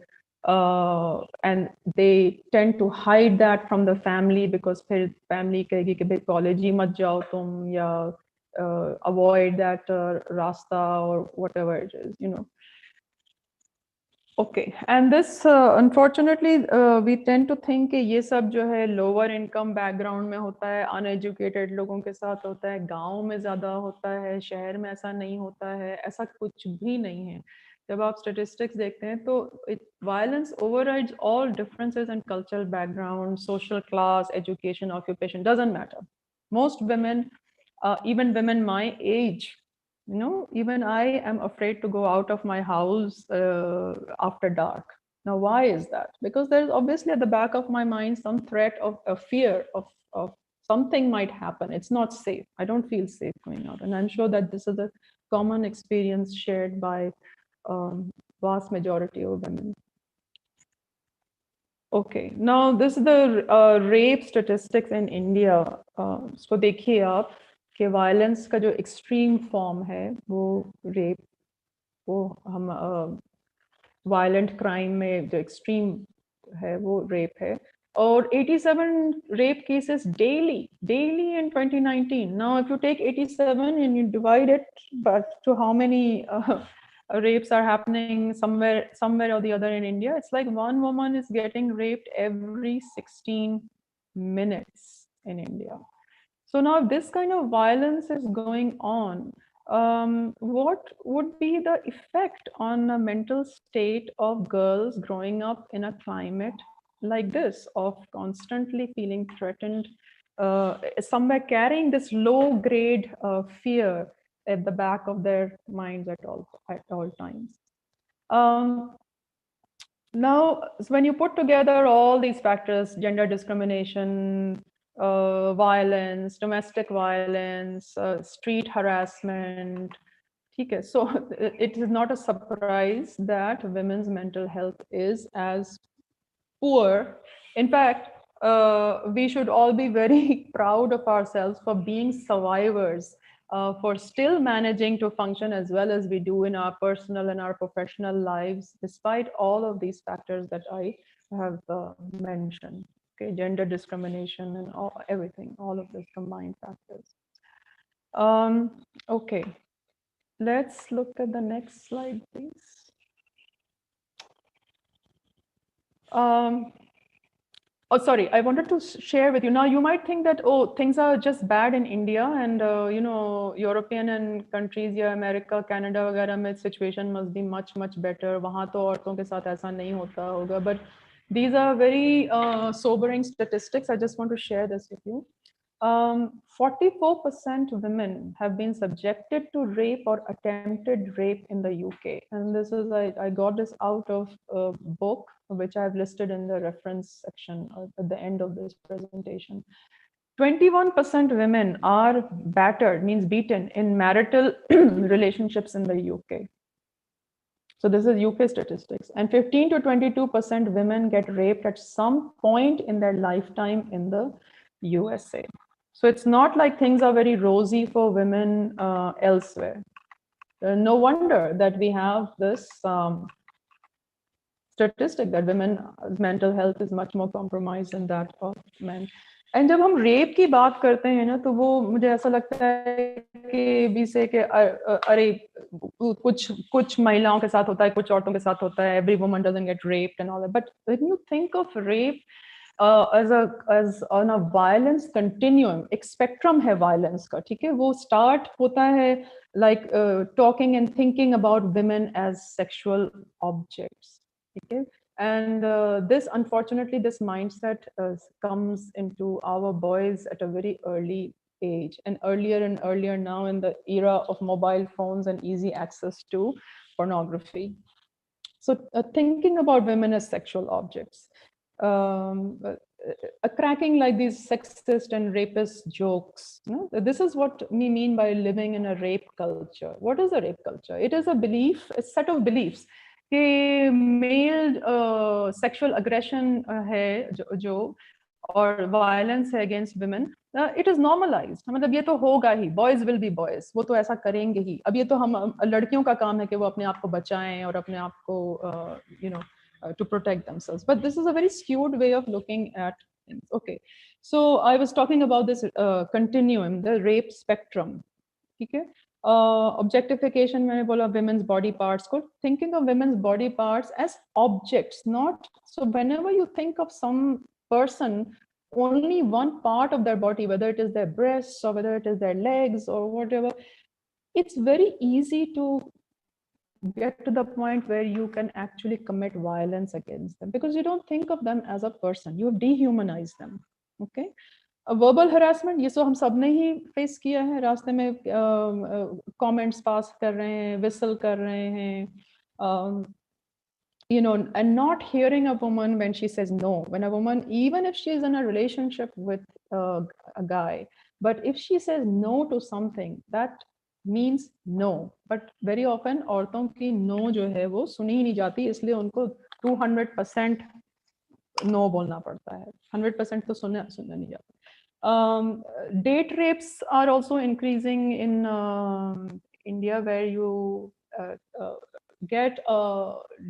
And they tend to hide that from the family, because फिर family कहेगी कि भाई college ही मत जाओ तुम, या avoid that rasta or whatever it is, Okay, and this unfortunately we tend to think कि ये सब जो है lower income background में होता है, uneducated लोगों के साथ होता है, गांव में ज़्यादा होता है, शहर में ऐसा नहीं होता है, ऐसा कुछ भी नहीं है. जब आप statistics देखते हैं तो violence overrides all differences in cultural background, social class, education, occupation, doesn't matter. Most women, even women my age, even I am afraid to go out of my house after dark. Now, why is that? Because there's obviously at the back of my mind some threat of a fear of something might happen. It's not safe. I don't feel safe going out. And I'm sure that this is a common experience shared by vast majority of women. Okay, now this is the rape statistics in India. So देखिए आप कि violence का जो extreme form है वो rape, वो हम violent crime में जो extreme है वो rape है, और 87 rape cases daily in 2019. Now if you take 87 and you divide it to how many rapes are happening somewhere or the other in India, it's like one woman is getting raped every 16 minutes in India. So now this kind of violence is going on. What would be the effect on the mental state of girls growing up in a climate like this, of constantly feeling threatened, somewhere carrying this low grade fear at the back of their minds at all times? Now, when you put together all these factors, gender discrimination, violence, domestic violence, street harassment, okay, so it is not a surprise that women's mental health is as poor. In fact, we should all be very proud of ourselves for being survivors, for still managing to function as well as we do in our personal and our professional lives, despite all of these factors that I have mentioned. Okay, gender discrimination and everything, all of these combined factors. Okay, let's look at the next slide, please. Oh, sorry, I wanted to share with you. Now, you might think that, oh, things are just bad in India and, European and countries, yeah, America, Canada, वगैरह में situation must be much, much better. वहाँ तो औरतों के साथ ऐसा नहीं होता होगा. But these are very sobering statistics. I just want to share this with you. 44% women have been subjected to rape or attempted rape in the UK. And this is, I got this out of a book, which I've listed in the reference section at the end of this presentation. 21% women are battered, means beaten, in marital relationships in the UK. So this is UK statistics. And 15 to 22% women get raped at some point in their lifetime in the USA. So it's not like things are very rosy for women elsewhere. No wonder that we have this statistic that women's mental health is much more compromised than that of men. And जब हम rape की बात करते हैं ना, तो वो मुझे ऐसा लगता है कि भी से कि अरे कुछ महिलाओं के साथ होता है, कुछ औरतों के साथ होता है. Every woman doesn't get raped and all that. But when you think of rape as on a violence continuum, एक spectrum है violence का, ठीक है? वो start होता है like talking and thinking about women as sexual objects. Okay, and this, unfortunately, this mindset comes into our boys at a very early age, and earlier now in the era of mobile phones and easy access to pornography. So thinking about women as sexual objects, cracking like these sexist and rapist jokes. No? This is what we mean by living in a rape culture. What is a rape culture? It is a belief, a set of beliefs कि male sexual aggression है जो और violence है against women, it is normalised. मतलब ये तो होगा ही, बॉयज विल बी बॉयज, वो तो ऐसा करेंगे ही. अब ये तो हम लड़कियों का काम है कि वो अपने आप को बचाएं और अपने आप को to protect themselves. But this is a very skewed way of looking at things. Okay, so I was talking about this continuum, the rape spectrum. ठीक है, objectification, मैंने बोला women's body parts को, thinking of women's body parts as objects, not, so whenever you think of some person, only one part of their body, whether it is their breasts or whether it is their legs or whatever, it's very easy to get to the point where you can actually commit violence against them because you don't think of them as a person, you have dehumanized them. Okay, verbal harassment, ये तो हम सब ने ही face किया है. रास्ते में comments pass कर रहे हैं, विसल कर रहे हैं, and not hearing a woman when she says no. When a woman, even if she is in a relationship with a guy, but if she says no to something, that means no. But very often औरतों की no जो है वो सुनी ही नहीं जाती, इसलिए उनको 200% no बोलना पड़ता है. 100% तो सुनना नहीं जाता. Date rapes are also increasing in India, where you get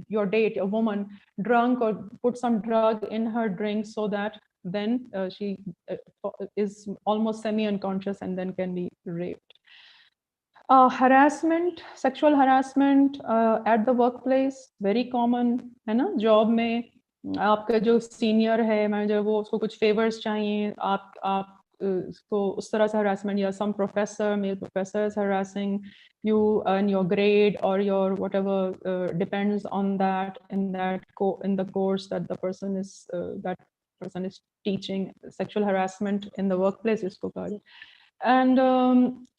your date, a woman, drunk or put some drug in her drink so that then she is almost semi-unconscious and then can be raped. Harassment, sexual harassment at the workplace, very common, है ना? Job में आपका जो senior है manager, वो उसको कुछ favours चाहिए, आप को उस तरह से harassment या some professor, male professor is harassing you and your grade or your whatever depends on that in the course that the person is teaching. Sexual harassment in the workplace is called. And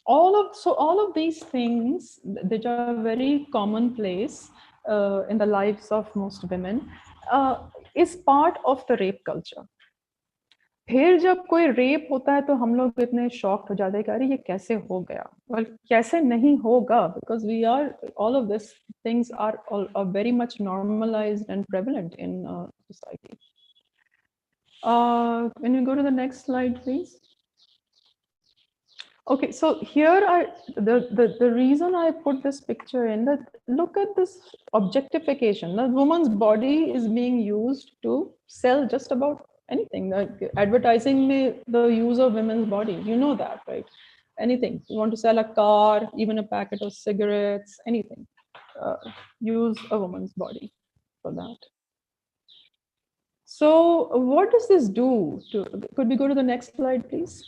all of these things that are very commonplace in the lives of most women is part of the rape culture. फिर जब कोई rape होता है तो हम लोग इतने shocked हो जाते हैं कि अरे ये कैसे हो गया. Well, कैसे नहीं होगा, because we are, all of these things are very much normalized and prevalent in society. Can you go to the next slide, please? Okay, so here the reason I put this picture in, that look at this objectification. The woman's body is being used to sell just about anything. Like advertising the use of women's bodies, you know that, right? Anything. You want to sell a car, even a packet of cigarettes, anything. Use a woman's body for that. So what does this do? Could we go to the next slide, please?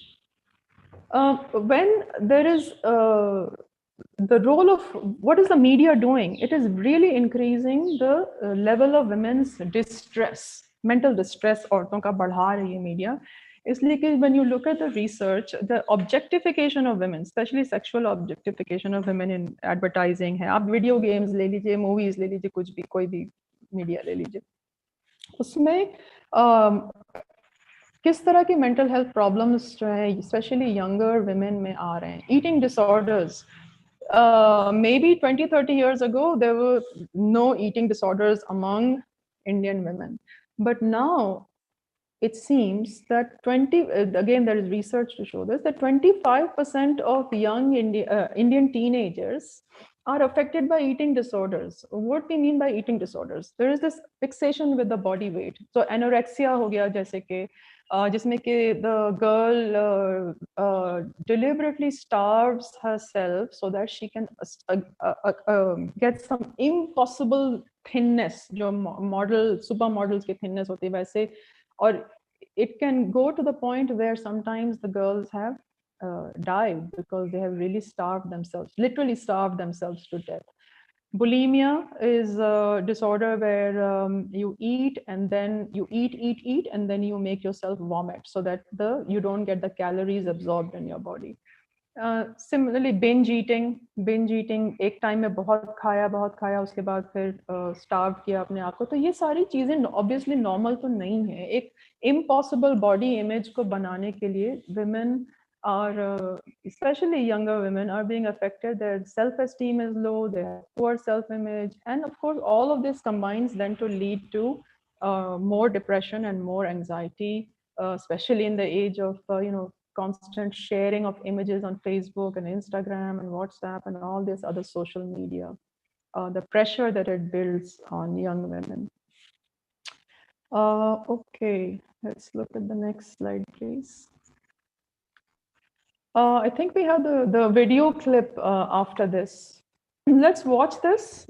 When there is the role of what is the media doing? It is really increasing the level of women's distress, mental distress. औरतों का बढ़ा रही है media. इसलिए कि when you look at the research, the objectification of women, especially sexual objectification of women in advertising है. आप video games ले लीजिए, movies ले लीजिए, कुछ भी, कोई भी media ले लीजिए. उसमें किस तरह की mental health problems जो है especially younger women में आ रहे हैं. Eating disorders. Maybe 20-30 years ago there were no eating disorders among Indian women, but now it seems that again there is research to show this, that 25% of young Indian teenagers are affected by eating disorders. What we mean by eating disorders? There is this fixation with the body weight. So anorexia हो गया जैसे कि जिसमें कि the girl deliberately starves herself so that she can get some impossible thinness, जो model supermodels की thinness होती है वैसे, or it can go to the point where sometimes the girls have died because they have really starved themselves, literally starved themselves to death. Bulimia is a disorder where you eat and then you eat and then you make yourself vomit so that you don't get the calories absorbed in your body. Similarly, binge eating, एक time में बहुत खाया उसके बाद फिर starve किया अपने आप को. तो ये सारी चीजें obviously normal तो नहीं है. एक impossible body image को बनाने के लिए women are, especially younger women, are being affected. Their self-esteem is low, they have poor self-image, and of course all of this combines then to lead to more depression and more anxiety, especially in the age of constant sharing of images on Facebook and Instagram and WhatsApp and all this other social media, the pressure that it builds on young women. Okay, let's look at the next slide, please. I think we have the video clip after this. Let's watch this.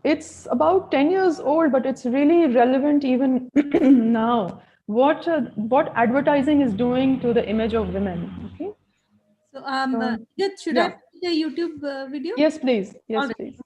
It's about 10 years old, but it's really relevant even now. What advertising is doing to the image of women. Okay. So, should I play the YouTube video? Yes, please. Yes, please.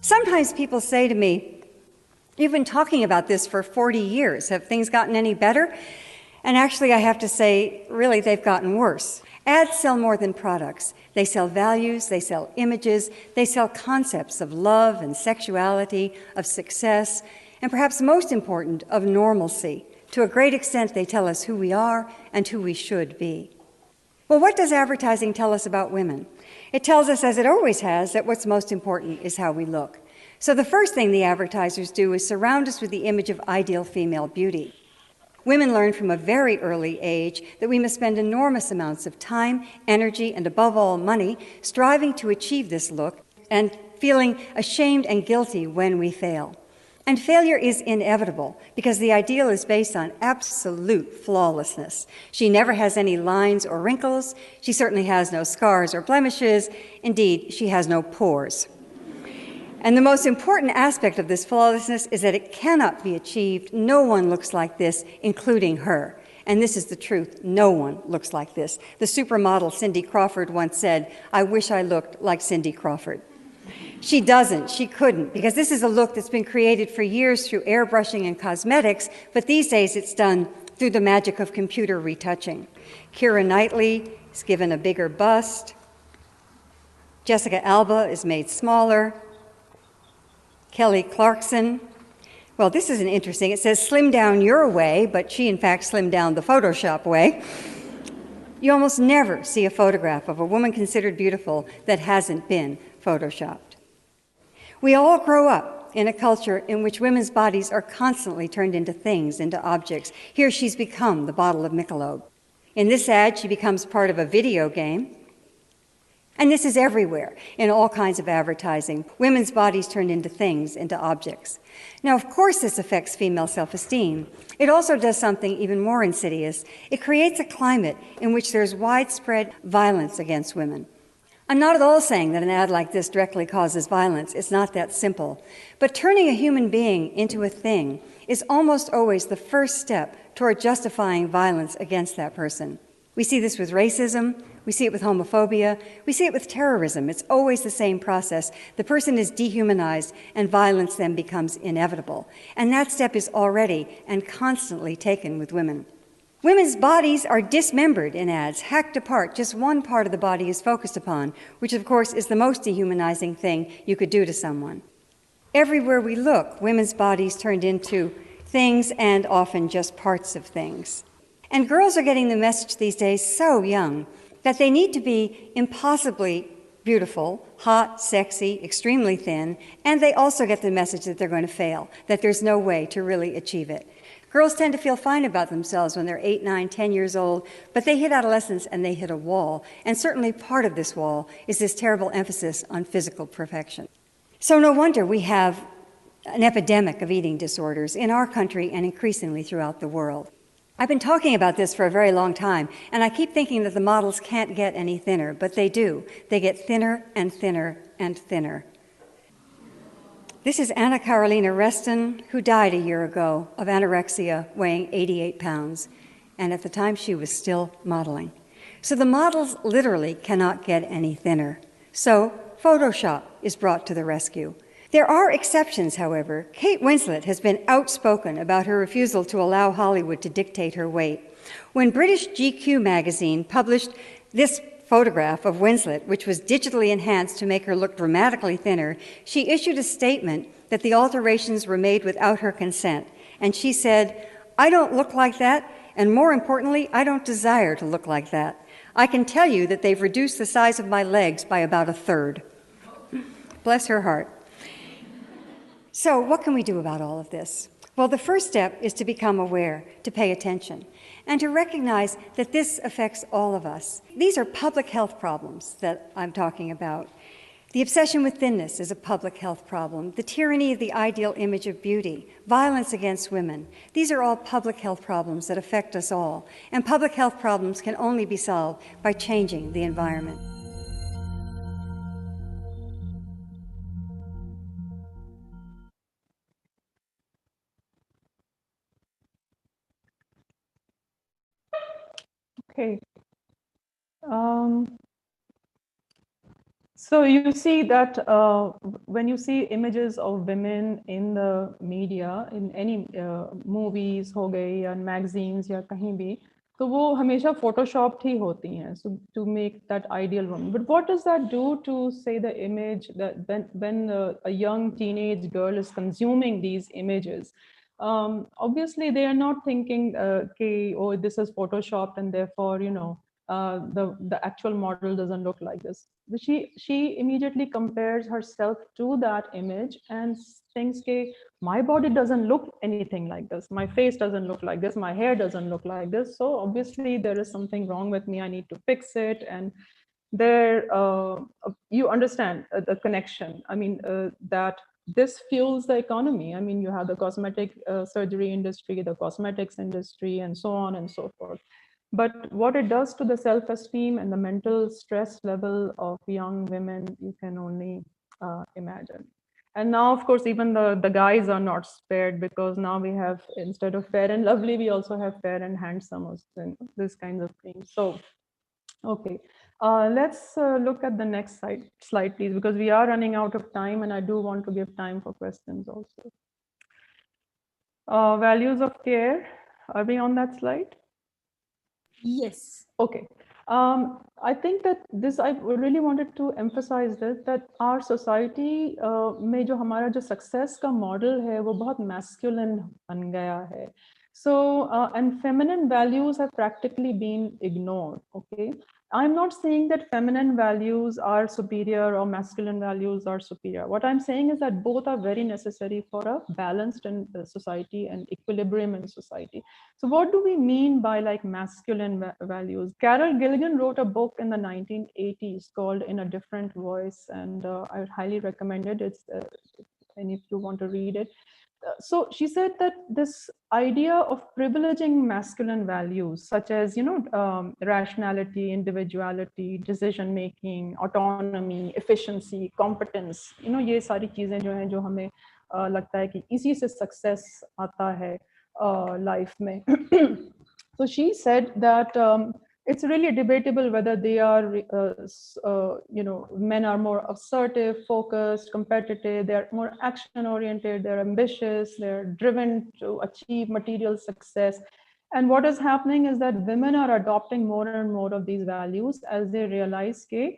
Sometimes people say to me, "You've been talking about this for 40 years. Have things gotten any better?" And actually, I have to say, really, they've gotten worse. Ads sell more than products. They sell values, they sell images, they sell concepts of love and sexuality, of success, and perhaps most important, of normalcy. To a great extent, they tell us who we are and who we should be. Well, what does advertising tell us about women? It tells us, as it always has, that what's most important is how we look. So the first thing the advertisers do is surround us with the image of ideal female beauty. Women learn from a very early age that we must spend enormous amounts of time, energy, and above all, money, striving to achieve this look, and feeling ashamed and guilty when we fail. And failure is inevitable because the ideal is based on absolute flawlessness. She never has any lines or wrinkles. She certainly has no scars or blemishes. Indeed, she has no pores. And the most important aspect of this flawlessness is that it cannot be achieved. No one looks like this, including her. And this is the truth. No one looks like this. The supermodel Cindy Crawford once said, "I wish I looked like Cindy Crawford." She doesn't, she couldn't, because this is a look that's been created for years through airbrushing and cosmetics, but these days it's done through the magic of computer retouching. Keira Knightley is given a bigger bust. Jessica Alba is made smaller. Kelly Clarkson, well, this isn't interesting. It says slim down your way, but she in fact slimmed down the Photoshop way. You almost never see a photograph of a woman considered beautiful that hasn't been photoshopped. We all grow up in a culture in which women's bodies are constantly turned into things, into objects. Here she's become the bottle of Michelob. In this ad, she becomes part of a video game. And this is everywhere, in all kinds of advertising. Women's bodies turned into things, into objects. Now, of course, this affects female self-esteem. It also does something even more insidious. It creates a climate in which there's widespread violence against women. I'm not at all saying that an ad like this directly causes violence. It's not that simple. But turning a human being into a thing is almost always the first step toward justifying violence against that person. We see this with racism. We see it with homophobia. We see it with terrorism. It's always the same process. The person is dehumanized, and violence then becomes inevitable. And that step is already and constantly taken with women. Women's bodies are dismembered in ads, hacked apart. Just one part of the body is focused upon, which of course is the most dehumanizing thing you could do to someone. Everywhere we look, women's bodies turned into things and often just parts of things. And girls are getting the message these days so young that they need to be impossibly beautiful, hot, sexy, extremely thin, and they also get the message that they're going to fail, that there's no way to really achieve it. Girls tend to feel fine about themselves when they're 8, 9, 10 years old, but they hit adolescence and they hit a wall. And certainly part of this wall is this terrible emphasis on physical perfection. So no wonder we have an epidemic of eating disorders in our country and increasingly throughout the world. I've been talking about this for a very long time, and I keep thinking that the models can't get any thinner, but they do. They get thinner and thinner and thinner. This is Anna Carolina Reston, who died a year ago of anorexia, weighing 88 pounds. And at the time, she was still modeling. So the models literally cannot get any thinner. So Photoshop is brought to the rescue. There are exceptions, however. Kate Winslet has been outspoken about her refusal to allow Hollywood to dictate her weight. When British GQ magazine published this photograph of Winslet, which was digitally enhanced to make her look dramatically thinner, she issued a statement that the alterations were made without her consent. And she said, "I don't look like that, and more importantly, I don't desire to look like that. I can tell you that they've reduced the size of my legs by about a third." Bless her heart. So what can we do about all of this? Well, the first step is to become aware, to pay attention, and to recognize that this affects all of us. These are public health problems that I'm talking about. The obsession with thinness is a public health problem. The tyranny of the ideal image of beauty, violence against women, these are all public health problems that affect us all. And public health problems can only be solved by changing the environment. Okay. So you see that when you see images of women in the media, in any movies हो गए या magazines या कहीं भी, तो वो हमेशा photoshopped ही होती हैं, so to make that ideal woman. But what does that do to, say, the image that when a young teenage girl is consuming these images? Obviously, they are not thinking, okay, oh, this is photoshopped, and therefore, you know, the actual model doesn't look like this. She immediately compares herself to that image and thinks, okay, my body doesn't look anything like this. My face doesn't look like this. My hair doesn't look like this. So obviously there is something wrong with me. I need to fix it. And there you understand the connection. I mean, that this fuels the economy. I mean, you have the cosmetic surgery industry, the cosmetics industry, and so on and so forth. But what it does to the self-esteem and the mental stress level of young women, you can only imagine. And now, of course, even the guys are not spared, because now we have, instead of fair and lovely, we also have fair and handsome and this kinds of things. So, okay, let's look at the next slide, please, because we are running out of time and I do want to give time for questions also. Values of care, are we on that slide? Yes. Okay. I think that this, I really wanted to emphasize this, that our society में जो हमारा जो success का model है वो बहुत masculine बन गया है. So, and feminine values have practically been ignored, okay? I'm not saying that feminine values are superior or masculine values are superior. What I'm saying is that both are very necessary for a balanced society and equilibrium in society. So what do we mean by like masculine values? Carol Gilligan wrote a book in the 1980s called In a Different Voice, and I would highly recommend it. It's and if you want to read it. So she said that this idea of privileging masculine values, such as, rationality, individuality, decision making, autonomy, efficiency, competence, ये सारी चीजें जो हैं जो हमें लगता है कि इसी से success आता है life में. So she said that it's really debatable whether they are, men are more assertive, focused, competitive, they're more action oriented, they're ambitious, they're driven to achieve material success. And what is happening is that women are adopting more and more of these values as they realize कि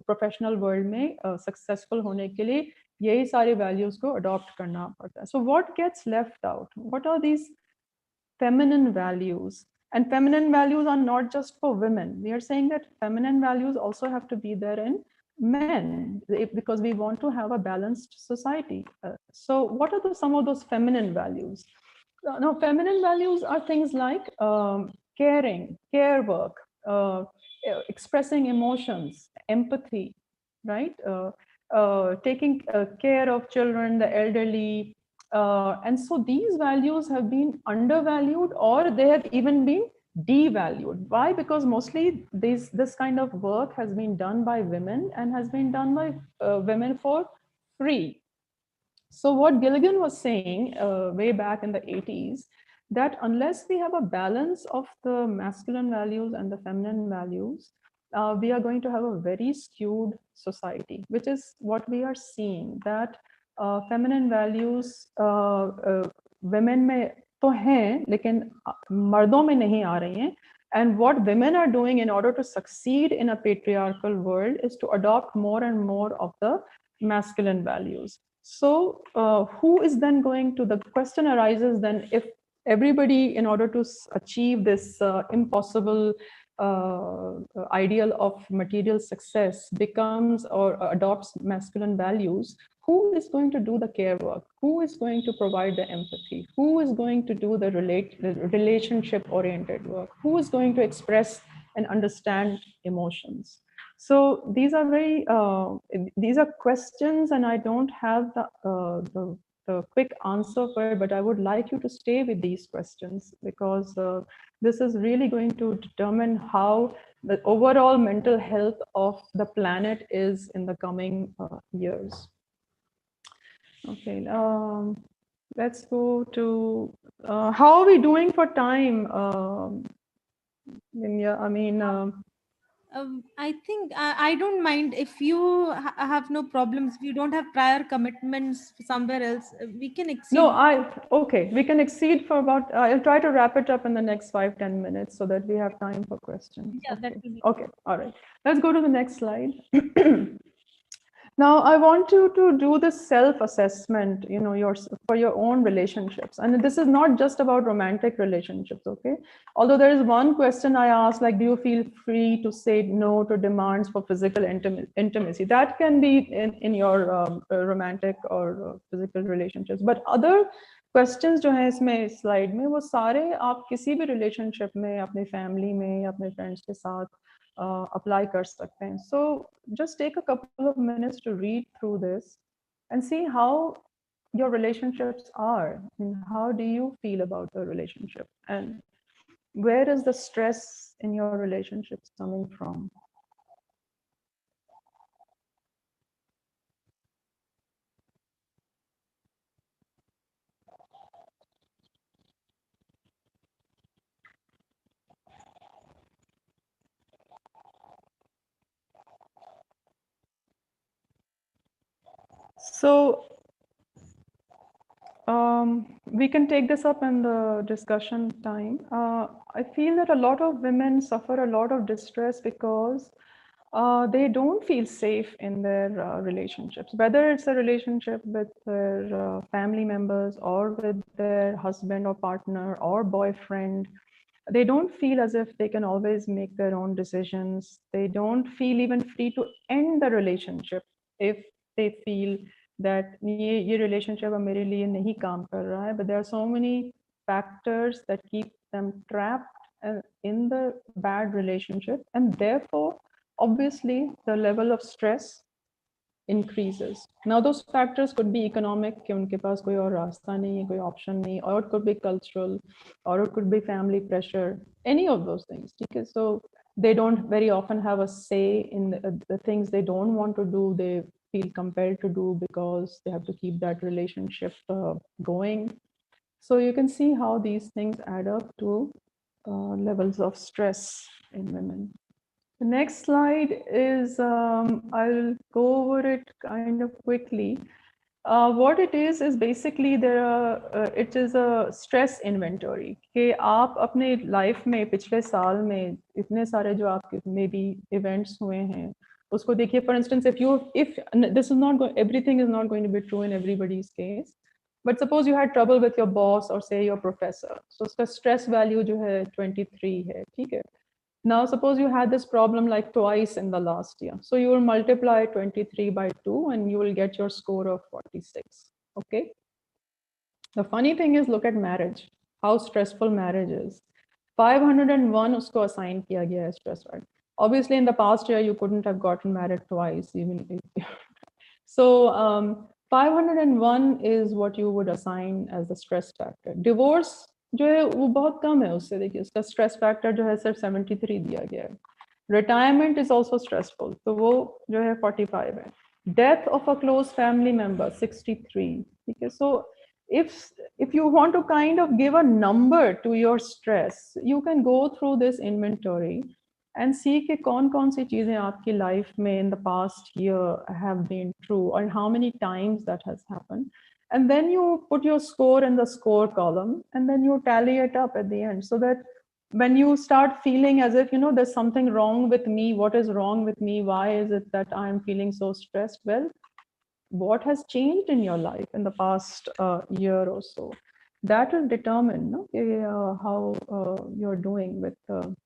professional world में successful होने के लिए यही सारे values को adopt करना पड़ता है. So what gets left out? What are these feminine values? And feminine values are not just for women. We are saying that feminine values also have to be there in men, because we want to have a balanced society. So what are some of those feminine values? Now, feminine values are things like caring, care work, expressing emotions, empathy, right? Taking care of children, the elderly, and so these values have been undervalued, or they have even been devalued. Why? Because mostly this kind of work has been done by women and has been done by women for free. So what Gilligan was saying way back in the 80s, that unless we have a balance of the masculine values and the feminine values, we are going to have a very skewed society, which is what we are seeing, that feminine values women में तो हैं, लेकिन मर्दों में नहीं आ रही हैं. And what women are doing in order to succeed in a patriarchal world is to adopt more and more of the masculine values. So who is then going to, the question arises then, if everybody, in order to achieve this impossible ideal of material success, becomes or adopts masculine values, who is going to do the care work? Who is going to provide the empathy? Who is going to do the relationship-oriented work? Who is going to express and understand emotions? So these are these are questions, and I don't have the quick answer for it, but I would like you to stay with these questions, because this is really going to determine how the overall mental health of the planet is in the coming years. Okay, let's go to how are we doing for time? Nimya, I mean, I think I don't mind if you have no problems. If you don't have prior commitments somewhere else, we can exceed. No, okay, we can exceed for about, I'll try to wrap it up in the next 5-10 minutes so that we have time for questions. Yeah, okay. that will be okay. All right, let's go to the next slide. Now, I want you to do the self-assessment, for your own relationships. And this is not just about romantic relationships, okay? Although there is one question I asked, like, do you feel free to say no to demands for physical intimacy? That can be in your romantic or physical relationships. But other questions जो हैं इसमें slide में, वो सारे आप किसी भी relationship में, अपने family में, अपने friends के साथ, apply कर सकते हैं. So just take a couple of minutes to read through this and see how your relationships are and how do you feel about the relationship and where is the stress in your relationships coming from. So we can take this up in the discussion time. I feel that a lot of women suffer a lot of distress because they don't feel safe in their relationships, whether it's a relationship with their family members or with their husband or partner or boyfriend. They don't feel as if they can always make their own decisions. They don't feel even free to end the relationship if they feel that ये relationship अब मेरे लिए नहीं काम कर रहा है. But there are so many factors that keep them trapped in the bad relationship, and therefore obviously the level of stress increases. Now those factors could be economic, कि उनके पास कोई और रास्ता नहीं है, कोई option नहीं, or it could be cultural, or it could be family pressure, any of those things. Okay? So they don't very often have a say in the things they don't want to do. They feel compelled to do because they have to keep that relationship going. So you can see how these things add up to levels of stress in women. The next slide is, I'll go over it kind of quickly. What it is basically it is a stress inventory. कि आप अपने life में पिछले साल में इतने सारे जो आपके maybe events हुए हैं, उसको देखिए. For instance, if this is not everything is not going to be true in everybody's case, but suppose you had trouble with your boss or say your professor, so उसका stress value जो है 23 है, ठीक है. Now, suppose you had this problem like twice in the last year. So you will multiply 23 by 2 and you will get your score of 46. Okay. The funny thing is, look at marriage, how stressful marriage is. 501 usko assign kiya gaya hai stress, right? Obviously, in the past year, you couldn't have gotten married twice, even if. So 501 is what you would assign as the stress factor. Divorce जो है वो बहुत कम है उससे. देखिए उसका stress factor जो है सिर्फ 73 दिया गया है. Retirement is also stressful, तो वो जो है 45 है. Death of a close family member 63. Okay, so if you want to kind of give a number to your stress, you can go through this inventory and see कि कौन-कौन सी चीजें आपकी life में in the past year have been true and how many times that has happened. And then you put your score in the score column and then you tally it up at the end, so that when you start feeling as if, there's something wrong with me, what is wrong with me? Why is it that I'm feeling so stressed? Well, what has changed in your life in the past year or so? That will determine how you're doing with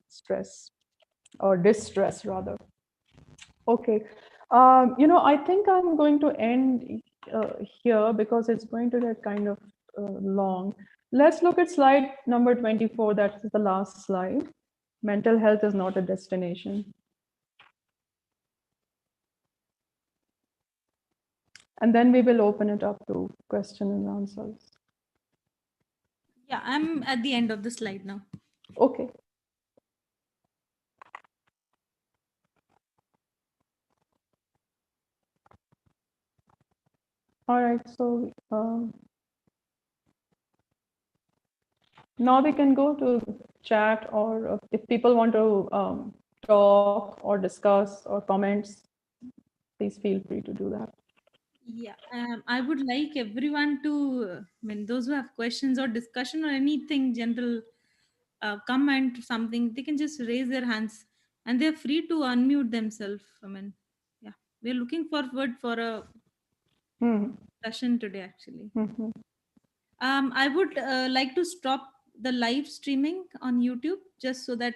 stress or distress rather. Okay. I think I'm going to end here because it's going to get kind of long. Let's look at slide number 24. That's the last slide. Mental health is not a destination. And then we will open it up to question and answers. Yeah, I'm at the end of the slide now. Okay. All right, so now we can go to chat, or if people want to talk or discuss or comments, please feel free to do that. Yeah, I would like everyone to, those who have questions or discussion or anything general, comment something, they can just raise their hands and they're free to unmute themselves. Yeah, we're looking forward for a session today, actually. I would like to stop the live streaming on YouTube just so that